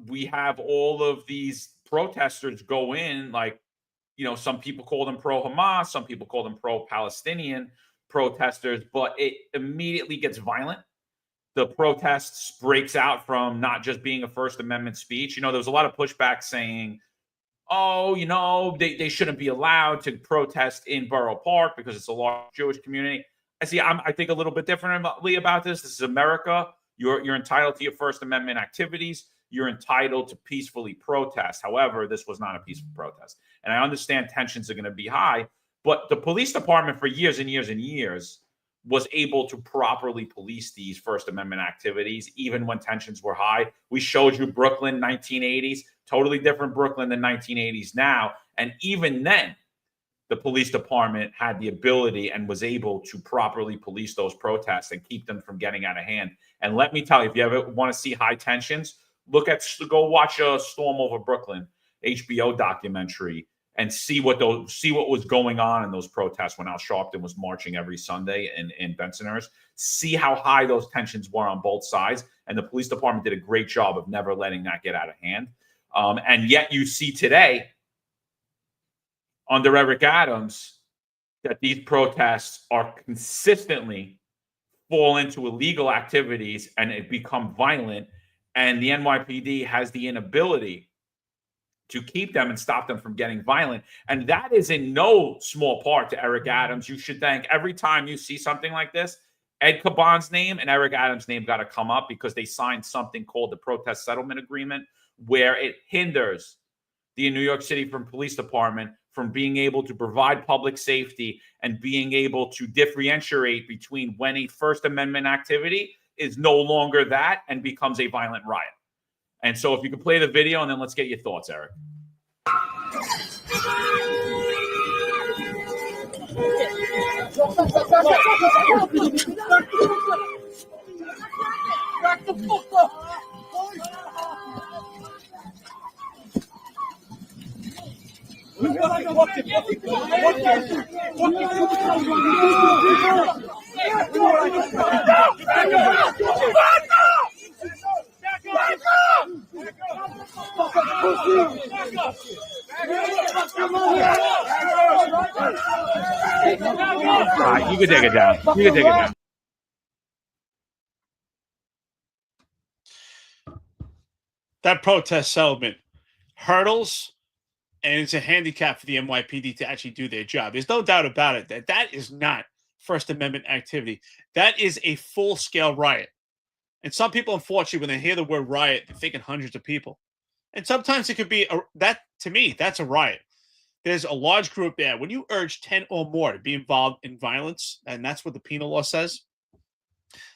we have all of these protesters go in, some people call them pro-Hamas, some people call them pro-Palestinian protesters, but it immediately gets violent. The protests breaks out from not just being a First Amendment speech. There was a lot of pushback saying, they shouldn't be allowed to protest in Borough Park because it's a large Jewish community. I think a little bit differently about this. This is America. You're entitled to your First Amendment activities. You're entitled to peacefully protest. However, this was not a peaceful protest. And I understand tensions are going to be high, but the police department for years and years and years was able to properly police these First Amendment activities, even when tensions were high. We showed you Brooklyn, 1980s, totally different Brooklyn than 1980s now. And even then, the police department had the ability and was able to properly police those protests and keep them from getting out of hand. And let me tell you, if you ever want to see high tensions, go watch a Storm Over Brooklyn HBO documentary and see what was going on in those protests when Al Sharpton was marching every Sunday in Bensonhurst. See how high those tensions were on both sides. And the police department did a great job of never letting that get out of hand. And yet you see today under Eric Adams that these protests are consistently fall into illegal activities and it become violent. And the NYPD has the inability to keep them and stop them from getting violent. And that is in no small part to Eric Adams. You should thank every time you see something like this, Ed Caban's name and Eric Adams' name got to come up because they signed something called the Protest Settlement Agreement, where it hinders the New York City Police Department from being able to provide public safety and being able to differentiate between when a First Amendment activity is no longer that and becomes a violent riot. And so if you could play the video and then let's get your thoughts, Eric. Back the fuck up! You can take it down. You can take it down. That protest settlement hurdles, and it's a handicap for the NYPD to actually do their job. There's no doubt about it that is not First Amendment activity. That is a full-scale riot. And some people, unfortunately, when they hear the word riot, they're thinking hundreds of people. And sometimes it could be to me, that's a riot. There's a large group there. When you urge 10 or more to be involved in violence, and that's what the penal law says,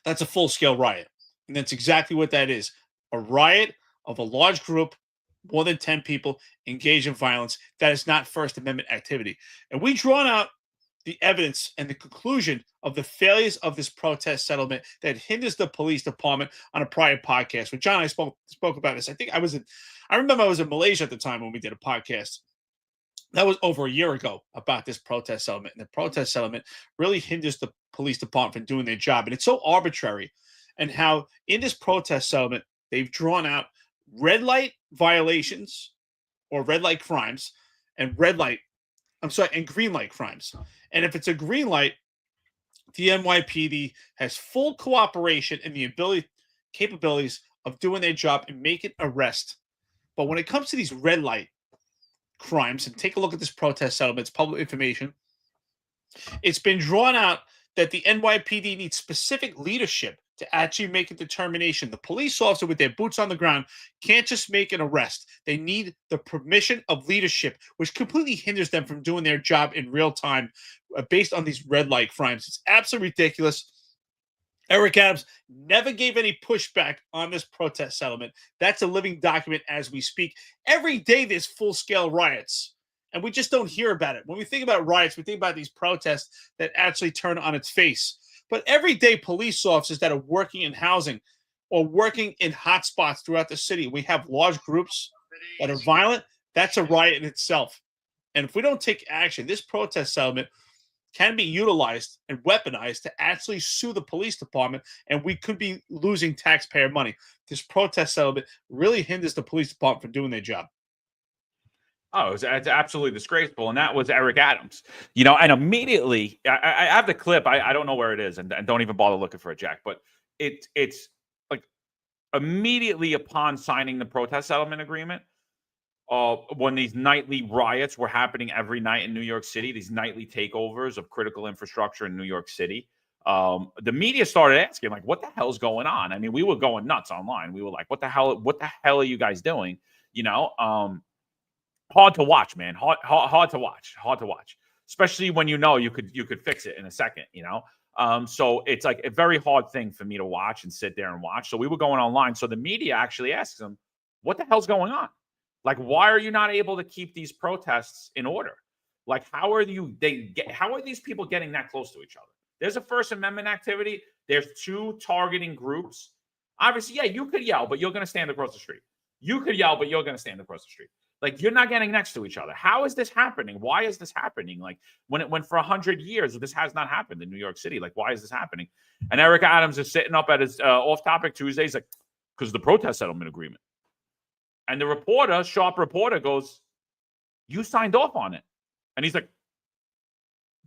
that's a full-scale riot. And that's exactly what that is. A riot of a large group, more than 10 people engaged in violence. That is not First Amendment activity. And we drawn out the evidence and the conclusion of the failures of this protest settlement that hinders the police department on a prior podcast. When John and I spoke about this, I remember I was in Malaysia at the time when we did a podcast. That was over a year ago about this protest settlement. And the protest settlement really hinders the police department from doing their job. And it's so arbitrary. And how in this protest settlement, they've drawn out red light violations or red light crimes and green light crimes. And if it's a green light, the NYPD has full cooperation and the capabilities of doing their job and make an arrest But when it comes to these red light crimes, and take a look at this protest settlement, it's public information. It's been drawn out that the NYPD needs specific leadership to actually make a determination. The police officer with their boots on the ground can't just make an arrest. They need the permission of leadership, which completely hinders them from doing their job in real time based on these red light crimes. It's absolutely ridiculous. Eric Adams never gave any pushback on this protest settlement. That's a living document as we speak. Every day there's full-scale riots, and we just don't hear about it. When we think about riots, we think about these protests that actually turn on its face. But every day, police officers that are working in housing or working in hotspots throughout the city, we have large groups that are violent. That's a riot in itself. And if we don't take action, this protest settlement can be utilized and weaponized to actually sue the police department, and we could be losing taxpayer money. This protest settlement really hinders the police department from doing their job. Oh, it's absolutely disgraceful. And that was Eric Adams, and immediately I have the clip. I don't know where it is, and don't even bother looking for it, Jack. But it's like immediately upon signing the protest settlement agreement, when these nightly riots were happening every night in New York City, these nightly takeovers of critical infrastructure in New York City, the media started asking, like, what the hell's going on? I mean, we were going nuts online. We were like, what the hell are you guys doing? Hard to watch, man. Hard to watch, especially when you could fix it in a second. So it's like a very hard thing for me to watch and sit there and watch. So we were going online. So the media actually asks them, what the hell's going on? Like, why are you not able to keep these protests in order? Like, how are these people getting that close to each other? There's a First Amendment activity. There's two targeting groups. Obviously, yeah, you could yell, but you're going to stand across the street. You could yell, but you're going to stand across the street. Like, you're not getting next to each other. How is this happening? Why is this happening? Like, when for 100 years, this has not happened in New York City. Like, why is this happening? And Eric Adams is sitting up at his off-topic Tuesdays, like, because of the protest settlement agreement. And the sharp reporter goes, you signed off on it. And he's like,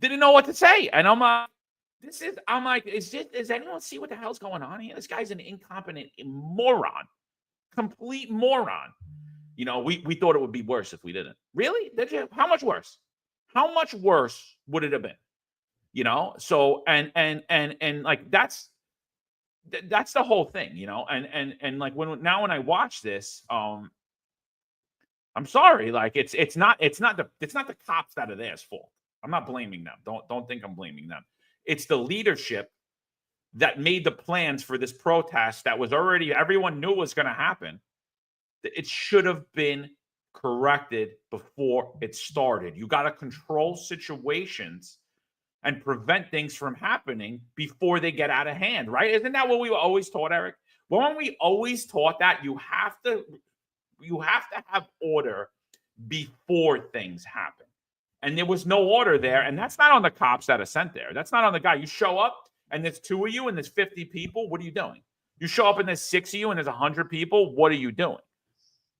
didn't know what to say. And I'm like, does anyone see what the hell's going on here? This guy's an incompetent moron, complete moron. We thought it would be worse if we didn't. Really? Did you? How much worse? How much worse would it have been? So, and like, that's the whole thing, and like when I watch this, I'm sorry, like it's not the cops that are theirs fault. I'm not blaming them. Don't think I'm blaming them. It's the leadership that made the plans for this protest that was already, everyone knew was going to happen. It should have been corrected before it started. You got to control situations and prevent things from happening before they get out of hand, right? Isn't that what we were always taught, Eric? When we always taught that you have to have order before things happen. And there was no order there. And that's not on the cops that are sent there. That's not on the guy. You show up and there's 2 of you and there's 50 people. What are you doing? You show up and there's 6 of you and there's 100 people. What are you doing?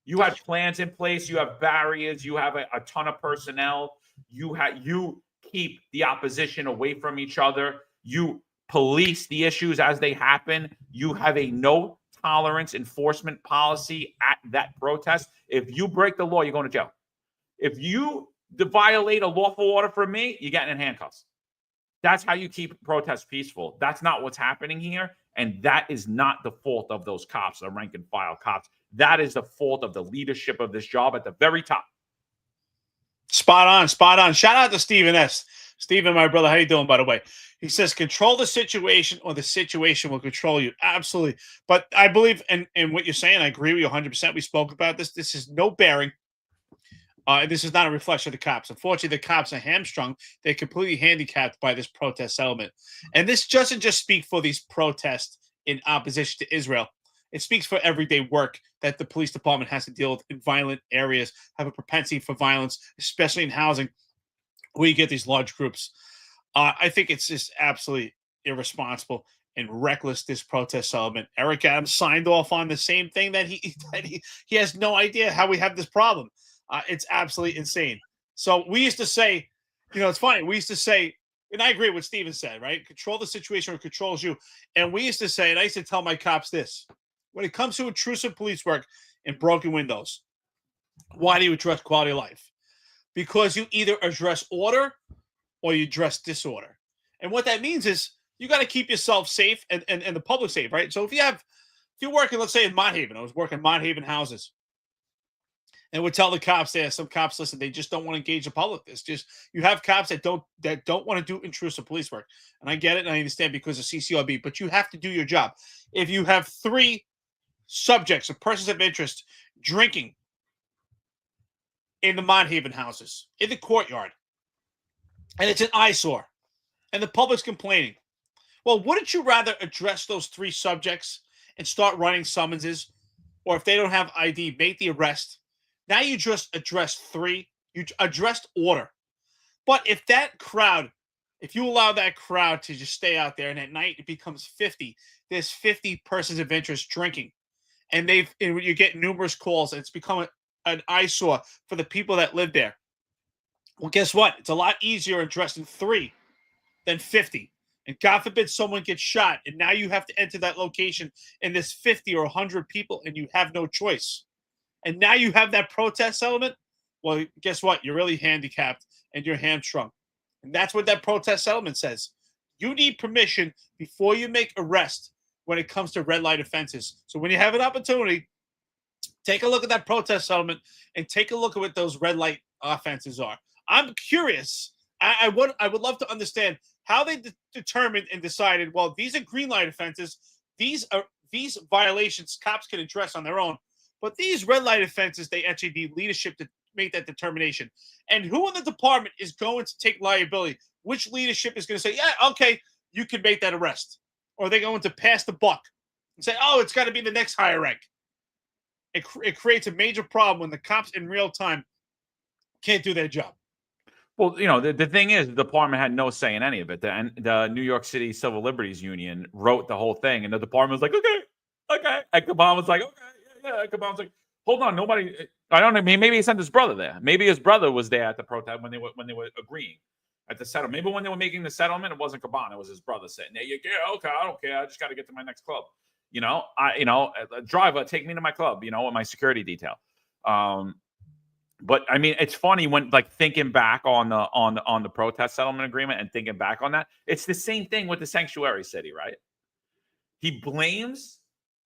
You have plans in place. You have barriers. You have a ton of personnel. You keep the opposition away from each other. You police the issues as they happen. You have a no tolerance enforcement policy at that protest. If you break the law, you're going to jail. If you violate a lawful order from me, you're getting in handcuffs. That's how you keep protests peaceful. That's not what's happening here. And that is not the fault of those cops, the rank and file cops. That is the fault of the leadership of this job at the very top. Spot on. Shout out to Stephen S. Stephen, my brother, how you doing, by the way? He says, control the situation or the situation will control you. Absolutely. But I believe in what you're saying. I agree with you 100%. We spoke about this. This is no bearing. This is not a reflection of the cops. Unfortunately, the cops are hamstrung. They're completely handicapped by this protest settlement. And this doesn't just speak for these protests in opposition to Israel. It speaks for everyday work that the police department has to deal with in violent areas, have a propensity for violence, especially in housing, where you get these large groups. I think it's just absolutely irresponsible and reckless, this protest settlement. Eric Adams signed off on the same thing that he has no idea how we have this problem. It's absolutely insane. So we used to say, it's funny. We used to say, and I agree with what Steven said, right? Control the situation or it controls you. And we used to say, and I used to tell my cops this, when it comes to intrusive police work and broken windows, Why do you address quality of life? Because you either address order or you address disorder. And what that means is you got to keep yourself safe and the public safe, right? So if you're working, let's say in Mont Haven, I was working in Mont Haven houses, and would tell the cops there, some cops, listen, they just don't want to engage the public. It's just, you have cops that don't want to do intrusive police work. And I get it and I understand because of CCRB, but you have to do your job. If you have 3 subjects or persons of interest drinking in the Mont Haven houses, in the courtyard, and it's an eyesore, and the public's complaining, well, wouldn't you rather address those 3 subjects and start running summonses? Or if they don't have ID, make the arrest. Now you just address 3. You addressed order. But if you allow that crowd to just stay out there and at night it becomes 50, there's 50 persons of interest drinking. And you get numerous calls and it's become an eyesore for the people that live there. Well, guess what? It's a lot easier addressing 3 than 50. And God forbid someone gets shot and now you have to enter that location and there's 50 or 100 people and you have no choice. And now you have that protest element. Well, guess what? You're really handicapped and you're hamstrung. And that's what that protest settlement says. You need permission before you make arrest when it comes to red light offenses. So when you have an opportunity, take a look at that protest settlement and take a look at what those red light offenses are. I'm curious. I would love to understand how they determined and decided, well, these are green light offenses. These violations cops can address on their own. But these red light offenses, they actually need leadership to make that determination. And who in the department is going to take liability? Which leadership is going to say, yeah, okay, you can make that arrest? Or are they going to pass the buck and say, oh, it's got to be the next higher rank? It creates a major problem when the cops in real time can't do their job. Well, the thing is, the department had no say in any of it. The New York City Civil Liberties Union wrote the whole thing, and the department was like, okay. And Caban was like, okay. Yeah, Caban's like, hold on, nobody. I don't know. Maybe he sent his brother there. Maybe his brother was there at the protest when they were agreeing at the settlement. Maybe when they were making the settlement, it wasn't Caban. It was his brother sitting there. Yeah, okay, I don't care. I just got to get to my next club. Driver, take me to my club. With my security detail. But I mean, it's funny when thinking back on the protest settlement agreement and thinking back on that. It's the same thing with the sanctuary city, right? He blames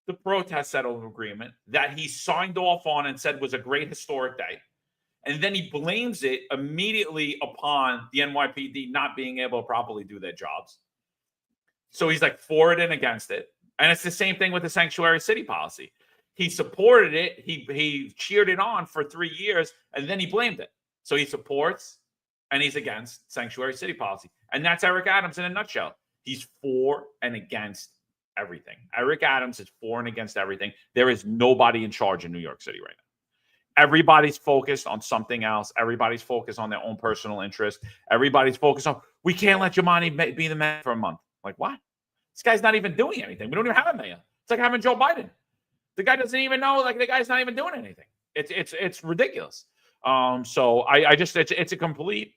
the protest settlement agreement that he signed off on and said was a great historic day. And then he blames it immediately upon the NYPD not being able to properly do their jobs. So he's for it and against it. And it's the same thing with the sanctuary city policy. He supported it. He cheered it on for 3 years, and then he blamed it. So he supports and he's against sanctuary city policy. And that's Eric Adams in a nutshell. He's for and against everything. Eric Adams is for and against everything. There is nobody in charge in New York City right now. Everybody's focused on something else. Everybody's focused on their own personal interest. Everybody's focused on, we can't let Giuliani be the mayor for a month. Like, what? This guy's not even doing anything. We don't even have a mayor. It's like having Joe Biden. The guy doesn't even know, the guy's not even doing anything. It's ridiculous. So I just, it's a complete,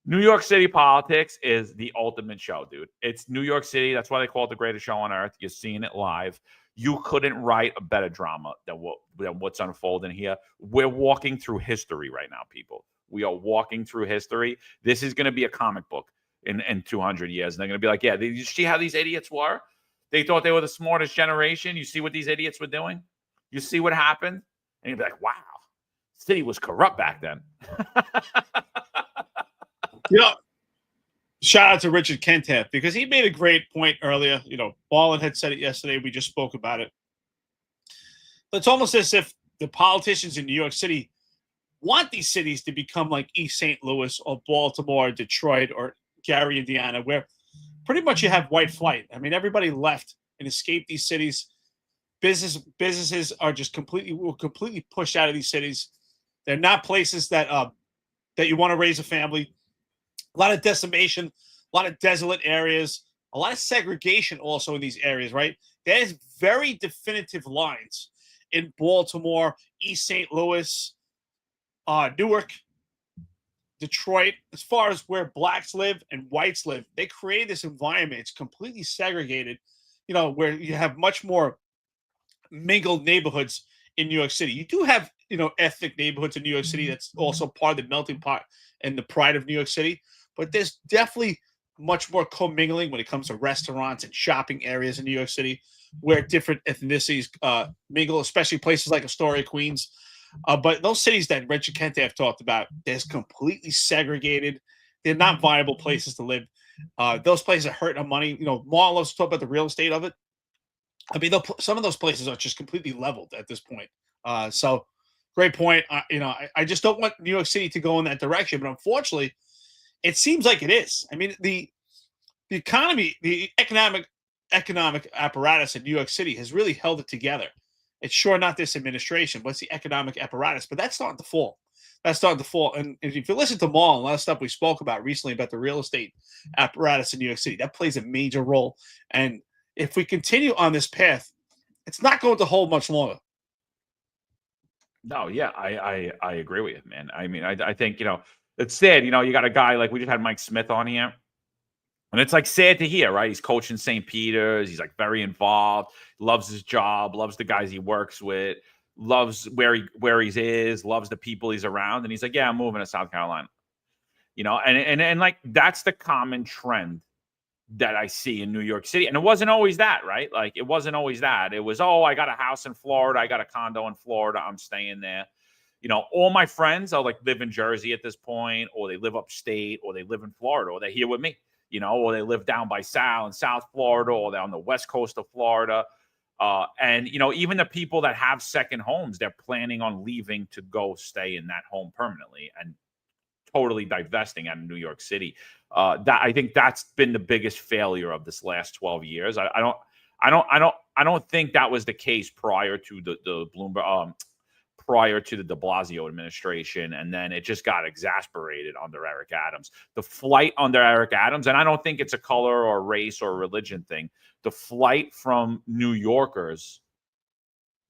New York City politics is the ultimate show, dude. It's New York City. That's why they call it the greatest show on earth. You're seeing it live. You couldn't write a better drama than what's unfolding here. We're walking through history right now, people. We are walking through history. This is going to be a comic book in 200 years. And they're going to be like, yeah, you see how these idiots were? They thought they were the smartest generation. You see what these idiots were doing? You see what happened? And you'd be like, wow, the city was corrupt back then. Shout out to Richard Kentap because he made a great point earlier. Ballin had said it yesterday. We just spoke about it. But it's almost as if the politicians in New York City want these cities to become like East St. Louis or Baltimore, or Detroit, or Gary, Indiana, where pretty much you have white flight. I mean, everybody left and escaped these cities. Businesses are just completely pushed out of these cities. They're not places that you want to raise a family. A lot of decimation, a lot of desolate areas, a lot of segregation also in these areas, right? There's very definitive lines in Baltimore, East St. Louis, Newark, Detroit, as far as where blacks live and whites live. They create this environment. It's completely segregated, where you have much more mingled neighborhoods in New York City. You do have ethnic neighborhoods in New York City. That's also part of the melting pot and the pride of New York City. But there's definitely much more commingling when it comes to restaurants and shopping areas in New York City, where different ethnicities mingle, especially places like Astoria, Queens. But those cities that Richard Kent have talked about, they're completely segregated. They're not viable places to live. Those places are hurting on money. Marlon loves to talk about the real estate of it. I mean, some of those places are just completely leveled at this point. So great point. I just don't want New York City to go in that direction, but unfortunately, it seems like it is. I mean, the economy, the economic apparatus in New York City has really held it together. It's sure not this administration, but it's the economic apparatus. But that's starting to fall. And if you listen to Maul and a lot of stuff we spoke about recently about the real estate apparatus in New York City, that plays a major role. And if we continue on this path, it's not going to hold much longer. No, yeah, I agree with you, man. I mean, I think, it's sad, you got a guy like we just had Mike Smith on here. And it's like sad to hear, right? He's coaching St. Peter's. He's like very involved, loves his job, loves the guys he works with, loves where he is, loves the people he's around. And he's like, yeah, I'm moving to South Carolina. And like that's the common trend that I see in New York City. And it wasn't always that, right? Like it wasn't always that. It was, I got a house in Florida. I got a condo in Florida. I'm staying there. All my friends are like live in Jersey at this point, or they live upstate, or they live in Florida, or they're here with me, or they live down by Sal in South Florida, or they're on the west coast of Florida. And even the people that have second homes, they're planning on leaving to go stay in that home permanently and totally divesting out of New York City. I think that's been the biggest failure of this last 12 years. I don't think that was the case prior to the Bloomberg, prior to the de Blasio administration, and then it just got exasperated under Eric Adams. The flight under Eric Adams, and I don't think it's a color or race or religion thing, the flight from New Yorkers,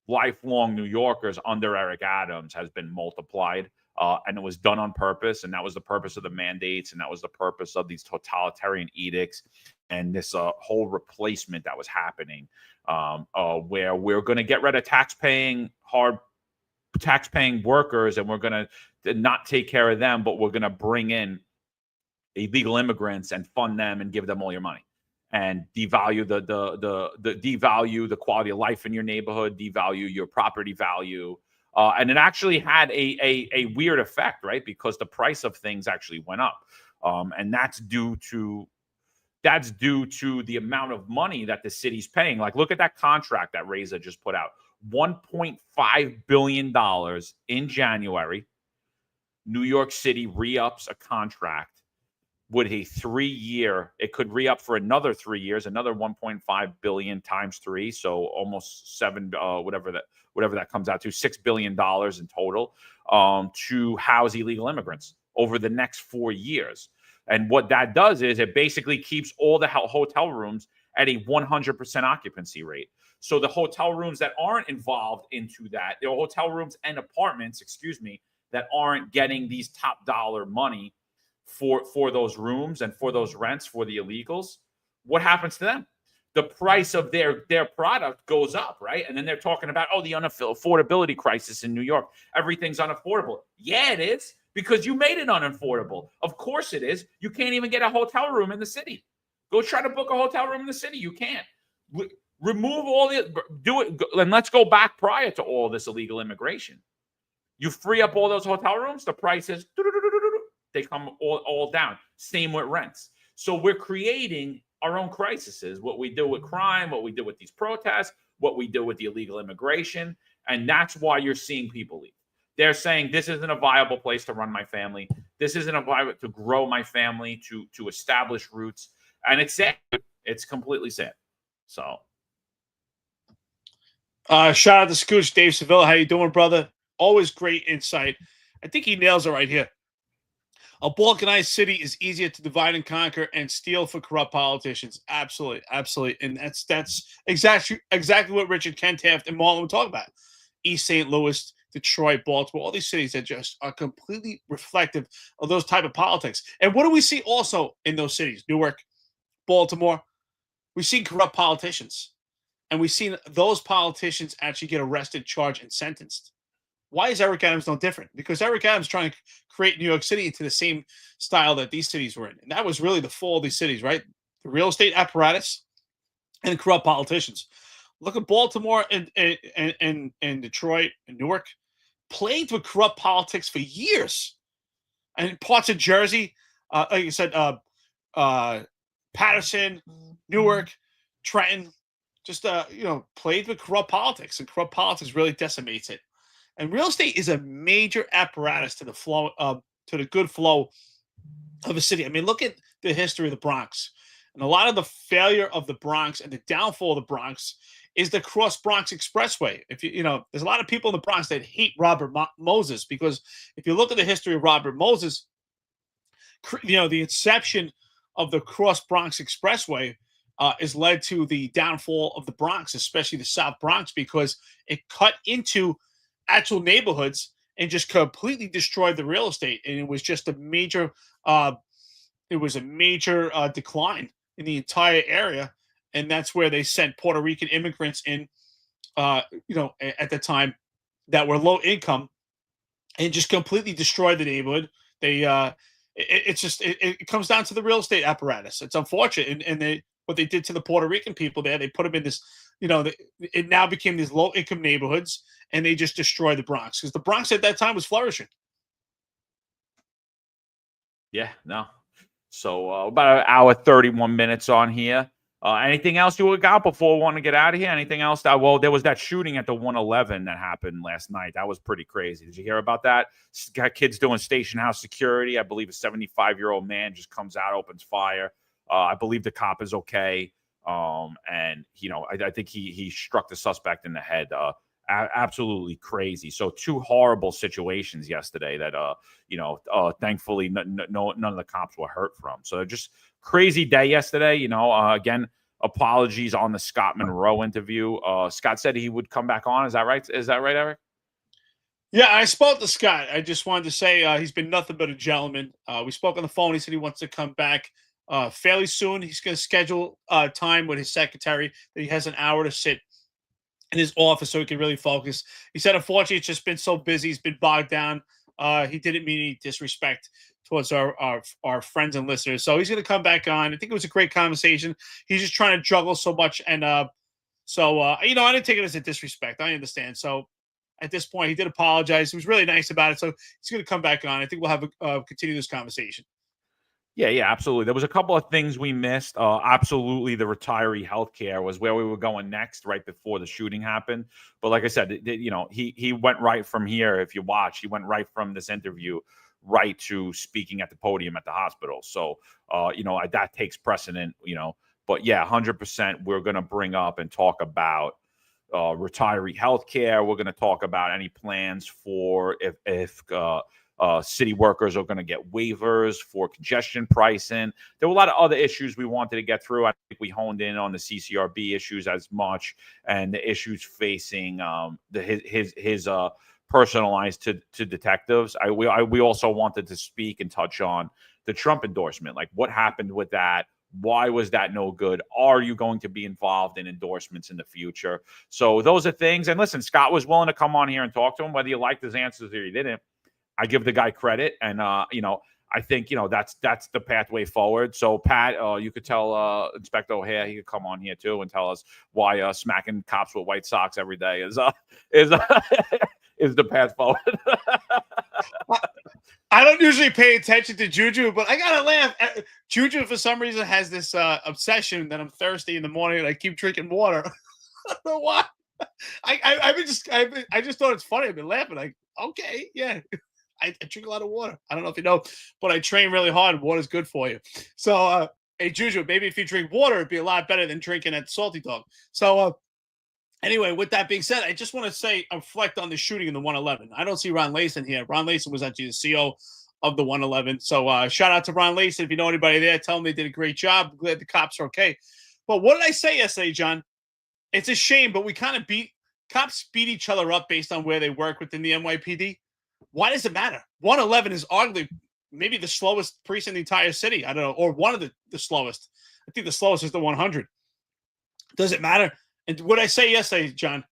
lifelong New Yorkers under Eric Adams has been multiplied, and it was done on purpose, and that was the purpose of the mandates, and that was the purpose of these totalitarian edicts and this whole replacement that was happening, where we're going to get rid of tax-paying workers, and we're going to not take care of them, but we're going to bring in illegal immigrants and fund them and give them all your money and devalue devalue the quality of life in your neighborhood, devalue your property value. And it actually had a weird effect, right? Because the price of things actually went up. And that's due to the amount of money that the city's paying. Like, look at that contract that Reza just put out. $1.5 billion in January. New York City re-ups a contract with a 3-year. It could re-up for another 3 years, another 1.5 billion times 3, so almost 7, whatever that comes out to, $6 billion in total, to house illegal immigrants over the next 4 years. And what that does is it basically keeps all the hotel rooms at a 100% occupancy rate. So the hotel rooms that aren't involved into that, there are hotel rooms and apartments, that aren't getting these top dollar money for those rooms and for those rents for the illegals. What happens to them? The price of their product goes up, right? And then they're talking about, the affordability crisis in New York. Everything's unaffordable. Yeah, it is, because you made it unaffordable. Of course it is. You can't even get a hotel room in the city. Go try to book a hotel room in the city. You can't. Remove do it, and let's go back prior to all this illegal immigration. You free up all those hotel rooms, the prices, they come all down. Same with rents. So we're creating our own crises, what we do with crime, what we do with these protests, what we do with the illegal immigration. And that's why you're seeing people leave. They're saying, this isn't a viable place to run my family. This isn't a viable to grow my family, to establish roots. And it's sad. It's completely sad. So. Shout out to Scooch, Dave Seville. How you doing, brother? Always great insight. I think he nails it right here. A balkanized city is easier to divide and conquer and steal for corrupt politicians. Absolutely, absolutely. And that's exactly what Richard Kent, Taft, and Marlon would talk about. East St. Louis, Detroit, Baltimore, all these cities that just are completely reflective of those type of politics. And what do we see also in those cities? Newark, Baltimore. We've seen corrupt politicians. And we've seen those politicians actually get arrested, charged, and sentenced. Why is Eric Adams no different? Because Eric Adams trying to create New York City into the same style that these cities were in. And that was really the fall of these cities, right? The real estate apparatus and corrupt politicians. Look at Baltimore and Detroit and Newark, plagued with corrupt politics for years. And parts of Jersey, like I said, Patterson, Newark, Trenton, just plagued with corrupt politics, and corrupt politics really decimates it. And real estate is a major apparatus to the flow, to the good flow of a city. I mean, look at the history of the Bronx, and a lot of the failure of the Bronx and the downfall of the Bronx is the Cross Bronx Expressway. If there's a lot of people in the Bronx that hate Robert Moses, because if you look at the history of Robert Moses, the inception of the Cross Bronx Expressway is led to the downfall of the Bronx, especially the South Bronx, because it cut into actual neighborhoods and just completely destroyed the real estate. And it was just a major, decline in the entire area. And that's where they sent Puerto Rican immigrants in, at the time, that were low income, and just completely destroyed the neighborhood. They, it comes down to the real estate apparatus. It's unfortunate, and what they did to the Puerto Rican people there, they put them in this, it now became these low income neighborhoods, and they just destroyed the Bronx, because the Bronx at that time was flourishing. Yeah, no. So about an hour, 31 minutes on here. Anything else you got before we want to get out of here? Anything else? Well, there was that shooting at the 111 that happened last night. That was pretty crazy. Did you hear about that? Got kids doing station house security. I believe a 75-year-old man just comes out, opens fire. I believe the cop is okay. And I think he struck the suspect in the head. Absolutely crazy. So two horrible situations yesterday that thankfully none of the cops were hurt from. So just crazy day yesterday. Again, apologies on the Scott Monroe interview. Scott said he would come back on. Is that right? Is that right, Eric? Yeah, I spoke to Scott. I just wanted to say he's been nothing but a gentleman. We spoke on the phone. He said he wants to come back fairly soon. He's going to schedule time with his secretary that he has an hour to sit in his office so he can really focus. He said, unfortunately, it's just been so busy. He's been bogged down. He didn't mean any disrespect towards our friends and listeners. So he's going to come back on. I think it was a great conversation. He's just trying to juggle so much. And I didn't take it as a disrespect. I understand. So at this point, he did apologize. He was really nice about it. So he's going to come back on. I think we'll have continue this conversation. Yeah, absolutely. There was a couple of things we missed. Absolutely, the retiree healthcare was where we were going next, right before the shooting happened. But like I said, he went right from here. If you watch, he went right from this interview right to speaking at the podium at the hospital. So, that takes precedent. But yeah, 100%. We're going to bring up and talk about retiree healthcare. We're going to talk about any plans for if city workers are going to get waivers for congestion pricing. There were a lot of other issues we wanted to get through. I think we honed in on the CCRB issues as much, and the issues facing his personalized to detectives. We also wanted to speak and touch on the Trump endorsement. Like, what happened with that? Why was that no good? Are you going to be involved in endorsements in the future? So those are things. And listen, Scott was willing to come on here and talk to him, whether you liked his answers or you didn't. I give the guy credit, and I think that's the pathway forward. So Pat, you could tell Inspector O'Hare he could come on here too and tell us why smacking cops with white socks every day is the path forward. I don't usually pay attention to Juju, but I gotta laugh. Juju, for some reason, has this obsession that I'm thirsty in the morning and I keep drinking water. I don't know why. I just thought it's funny. I've been laughing. Like, okay, yeah. I drink a lot of water. I don't know if you know, but I train really hard. Water's good for you. So, hey, Juju, maybe if you drink water, it'd be a lot better than drinking at Salty Dog. So, anyway, with that being said, I just want to say, reflect on the shooting in the 111. I don't see Ron Layson here. Ron Layson was actually the CO of the 111. So, shout out to Ron Layson. If you know anybody there, tell them they did a great job. I'm glad the cops are okay. But what did I say yesterday, John? It's a shame, but we kind of cops beat each other up based on where they work within the NYPD. Why does it matter? 111 is arguably maybe the slowest precinct in the entire city. I don't know, or one of the slowest. I think the slowest is the 100. Does it matter? And what I say yesterday, John,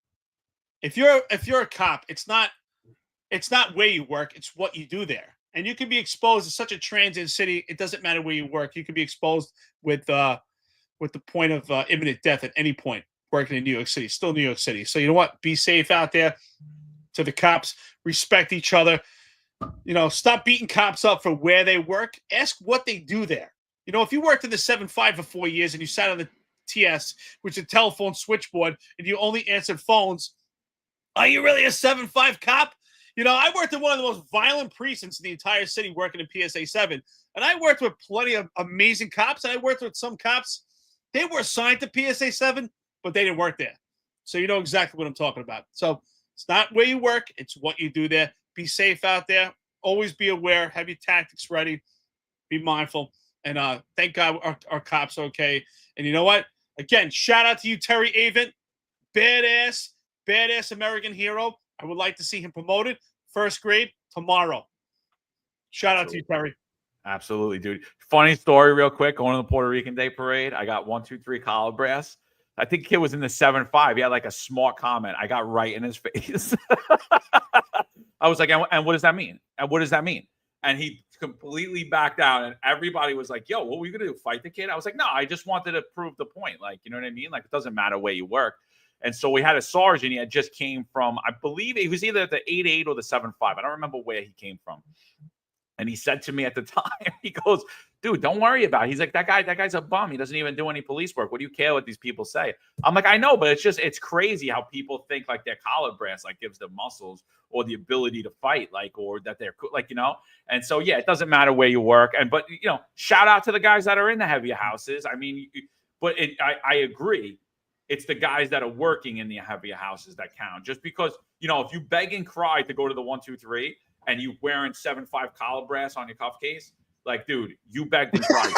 if you're a cop, it's not it's not where you work, it's what you do there. And you can be exposed to such a transient city. It doesn't matter where you work. You can be exposed with the point of imminent death at any point working in New York City, still New York City. So you know what? Be safe out there. To the cops, respect each other. Stop beating cops up for where they work. Ask what they do there. If you worked in the 7-5 for 4 years and you sat on the TS, which is a telephone switchboard, and you only answered phones, are you really a 7-5 cop? I worked in one of the most violent precincts in the entire city working in PSA 7. And I worked with plenty of amazing cops. And I worked with some cops. They were assigned to PSA 7, but they didn't work there. So you know exactly what I'm talking about. So it's not where you work. It's what you do there. Be safe out there. Always be aware. Have your tactics ready. Be mindful. And thank God our cops are okay. And you know what? Again, shout out to you, Terry Avent. Badass American hero. I would like to see him promoted. First grade tomorrow. Shout out to you, Terry. Absolutely, dude. Funny story, real quick. Going to the Puerto Rican Day Parade, I got 1, 2, 3 collar brass. I think the kid was in the 7-5. He had like a smart comment. I got right in his face. I was like, and what does that mean? And what does that mean? And he completely backed out. And everybody was like, yo, what were you going to do? Fight the kid? I was like, no, I just wanted to prove the point. Like, you know what I mean? Like, it doesn't matter where you work. And so we had a sergeant. He had just came from, I believe he was either the 8-8 or the 7-5. I don't remember where he came from. And he said to me at the time, he goes, dude, don't worry about it. He's like, that guy's a bum. He doesn't even do any police work. What do you care what these people say? I'm like, I know, but it's crazy how people think like their collar brass like gives them muscles or the ability to fight, like, or that they're like, And so, yeah, it doesn't matter where you work. But, shout out to the guys that are in the heavier houses. I mean, I agree. It's the guys that are working in the heavier houses that count. Just because, if you beg and cry to go to the 1, 2, 3 and you wearing 7-5 collar brass on your cuff case, like, dude, you begged and cried.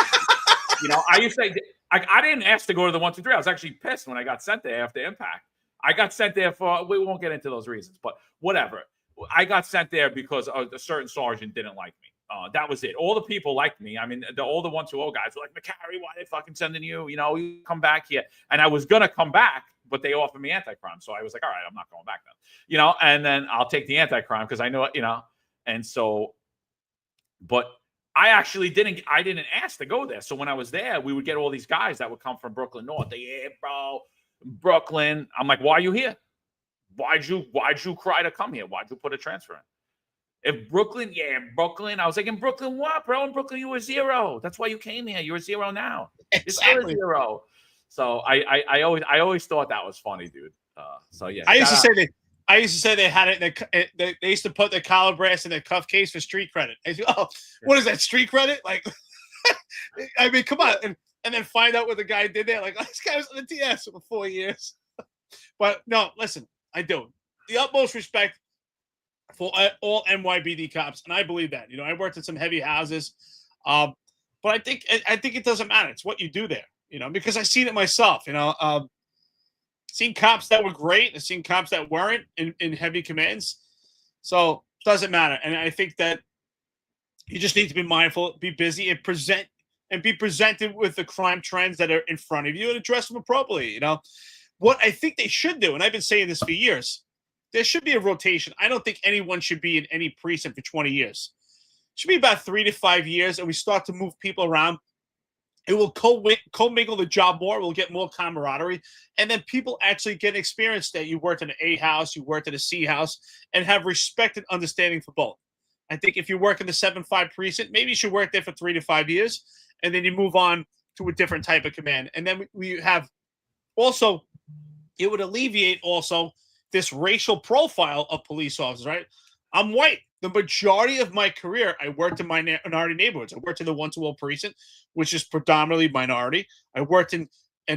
I used to say, I didn't ask to go to the 1, 2, 3. I was actually pissed when I got sent there after Impact. I got sent there we won't get into those reasons, but whatever. I got sent there because a certain sergeant didn't like me. That was it. All the people liked me. I mean, all the 120 guys were like, McCarry, why are they fucking sending you? You come back here. And I was going to come back, but they offered me anti-crime. So I was like, all right, I'm not going back then. And then I'll take the anti-crime because I know, And so, but I didn't ask to go there. So when I was there, we would get all these guys that would come from Brooklyn North. Yeah, bro, Brooklyn. I'm like, why are you here? Why'd you cry to come here? Why'd you put a transfer in? If Brooklyn, Brooklyn. I was like, in Brooklyn, what, bro? In Brooklyn, you were 0. That's why you came here. You're 0 now. Exactly. You're 0. So I always thought that was funny, dude. So yeah. I used to say they had it. They used to put the collar brass in their cuff case for street credit. I said, what is that, street credit? Like, I mean, come on, and then find out what the guy did there. Like, this guy was on the TS for 4 years. But no, listen, I do the utmost respect for all NYPD cops, and I believe that. I worked in some heavy houses, but I think it doesn't matter. It's what you do there, because I've seen it myself. Seen cops that were great, and seen cops that weren't in heavy commands. So it doesn't matter, and I think that you just need to be mindful, be busy, and be presented with the crime trends that are in front of you and address them appropriately. What I think they should do, and I've been saying this for years. There should be a rotation. I don't think anyone should be in any precinct for 20 years. It should be about 3 to 5 years, and we start to move people around. It will co-mingle the job more. We'll get more camaraderie. And then people actually get experience that you worked in an A house, you worked in a C house, and have respect and understanding for both. I think if you work in the 7-5 precinct, maybe you should work there for 3 to 5 years, and then you move on to a different type of command. And then we have also, it would alleviate also this racial profile of police officers, right? I'm white. The majority of my career, I worked in minority neighborhoods. I worked in the 120 precinct, which is predominantly minority. I worked in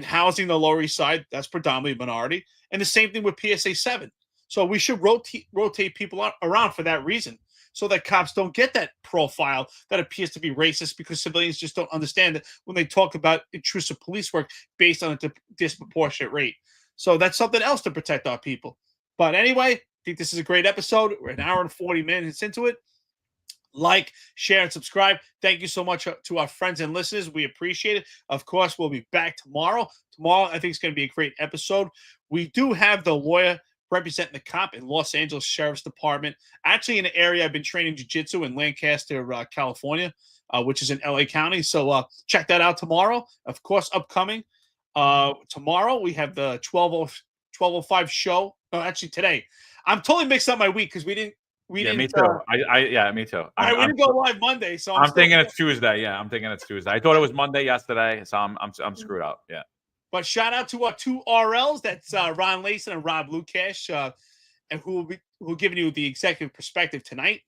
housing the Lower East Side. That's predominantly minority. And the same thing with PSA 7. So we should rotate people around for that reason, so that cops don't get that profile that appears to be racist, because civilians just don't understand it when they talk about intrusive police work based on a disproportionate rate. So that's something else to protect our people. But anyway, I think this is a great episode. We're an hour and 40 minutes into it. Like, share, and subscribe. Thank you so much to our friends and listeners. We appreciate it. Of course, we'll be back tomorrow. Tomorrow, I think, is going to be a great episode. We do have the lawyer representing the cop in Los Angeles Sheriff's Department. Actually, in an area I've been training jiu-jitsu in Lancaster, California, which is in LA County. So check that out tomorrow. Of course, upcoming. Tomorrow we have the 12:05 show. No, actually today. I'm totally mixed up my week because we didn't. Me too. Me too. We didn't go live Monday, so I'm thinking it's Tuesday. Yeah, I'm thinking it's Tuesday. I thought it was Monday yesterday, so I'm screwed up. Yeah. But shout out to our two RLs. That's Ron Layson and Rob Lukash, and who are giving you the executive perspective tonight.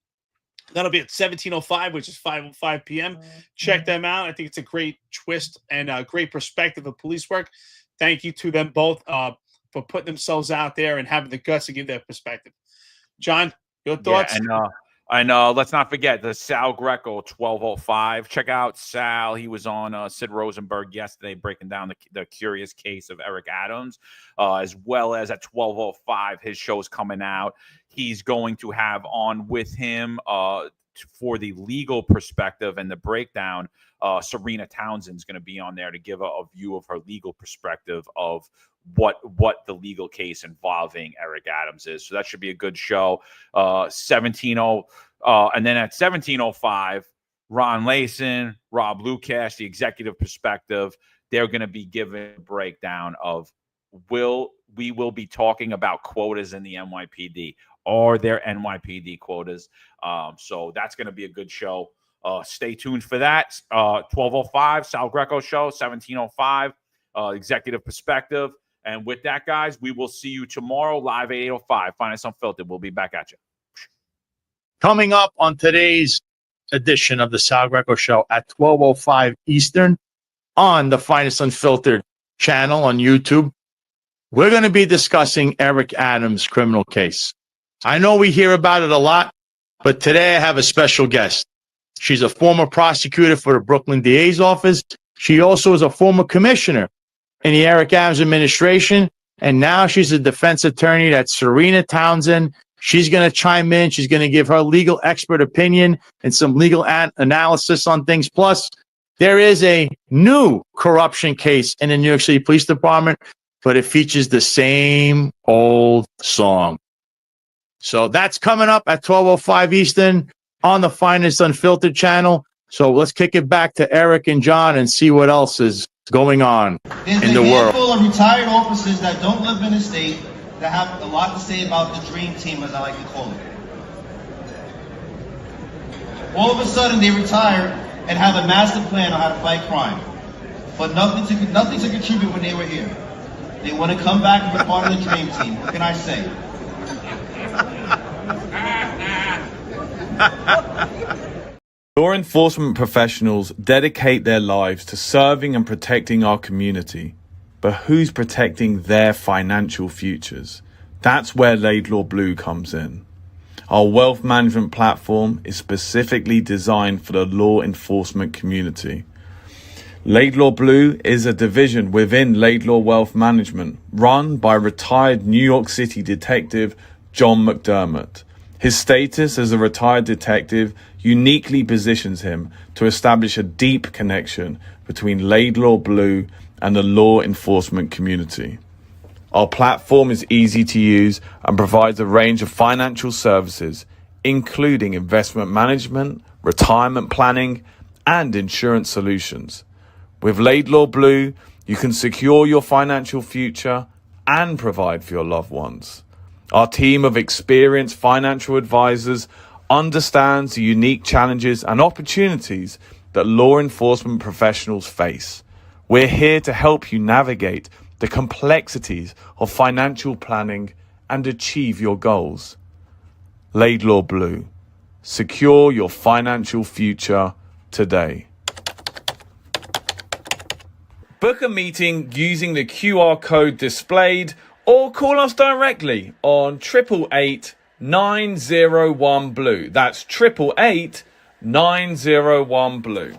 That'll be at 17:05, which is 5:05 p.m. Check them out. I think it's a great twist and a great perspective of police work. Thank you to them both for putting themselves out there and having the guts to give their perspective. John, your thoughts? Yeah, I know. Let's not forget the Sal Greco 12:05. Check out Sal. He was on Sid Rosenberg yesterday breaking down the curious case of Eric Adams, as well as at 12:05. His show's coming out. He's going to have on with him for the legal perspective and the breakdown. Serena Townsend's going to be on there to give a view of her legal perspective of what the legal case involving Eric Adams is. So that should be a good show. And then at 17:05, Ron Layson, Rob Lukash, the executive perspective, they're going to be giving a breakdown of we will be talking about quotas in the NYPD. Are there NYPD quotas? So that's going to be a good show. Stay tuned for that. 12:05, Sal Greco show, 17:05, executive perspective. And with that, guys, we will see you tomorrow live at 8:05. Find us Unfiltered. We'll be back at you. Coming up on today's edition of the Sal Greco Show at 12:05 Eastern on the Finest Unfiltered channel on YouTube, we're going to be discussing Eric Adams' criminal case. I know we hear about it a lot, but today I have a special guest. She's a former prosecutor for the Brooklyn DA's office. She also is a former commissioner in the Eric Adams administration, and now she's a defense attorney. That's Serena Townsend. She's going to chime in. She's going to give her legal expert opinion and some legal analysis on things. Plus, there is a new corruption case in the New York City Police Department, but it features the same old song. So that's coming up at 12:05 Eastern on the Finest Unfiltered channel. So let's kick it back to Eric and John and see what else is going on in the world. There's a handful of retired officers that don't live in the state that have a lot to say about the dream team, as I like to call it. All of a sudden, they retire and have a master plan on how to fight crime, but nothing to contribute when they were here. They want to come back and be part of the dream team. What can I say? Law enforcement professionals dedicate their lives to serving and protecting our community. But who's protecting their financial futures? That's where Laidlaw Blue comes in. Our wealth management platform is specifically designed for the law enforcement community. Laidlaw Blue is a division within Laidlaw Wealth Management, run by retired New York City detective John McDermott. His status as a retired detective uniquely positions him to establish a deep connection between Laidlaw Blue and the law enforcement community. Our platform is easy to use and provides a range of financial services, including investment management, retirement planning, and insurance solutions. With Laidlaw Blue, you can secure your financial future and provide for your loved ones. Our team of experienced financial advisors understands the unique challenges and opportunities that law enforcement professionals face. We're here to help you navigate the complexities of financial planning and achieve your goals. Laidlaw Blue. Secure your financial future today. Book a meeting using the QR code displayed or call us directly on 888-901 Blue. That's 888-901 Blue.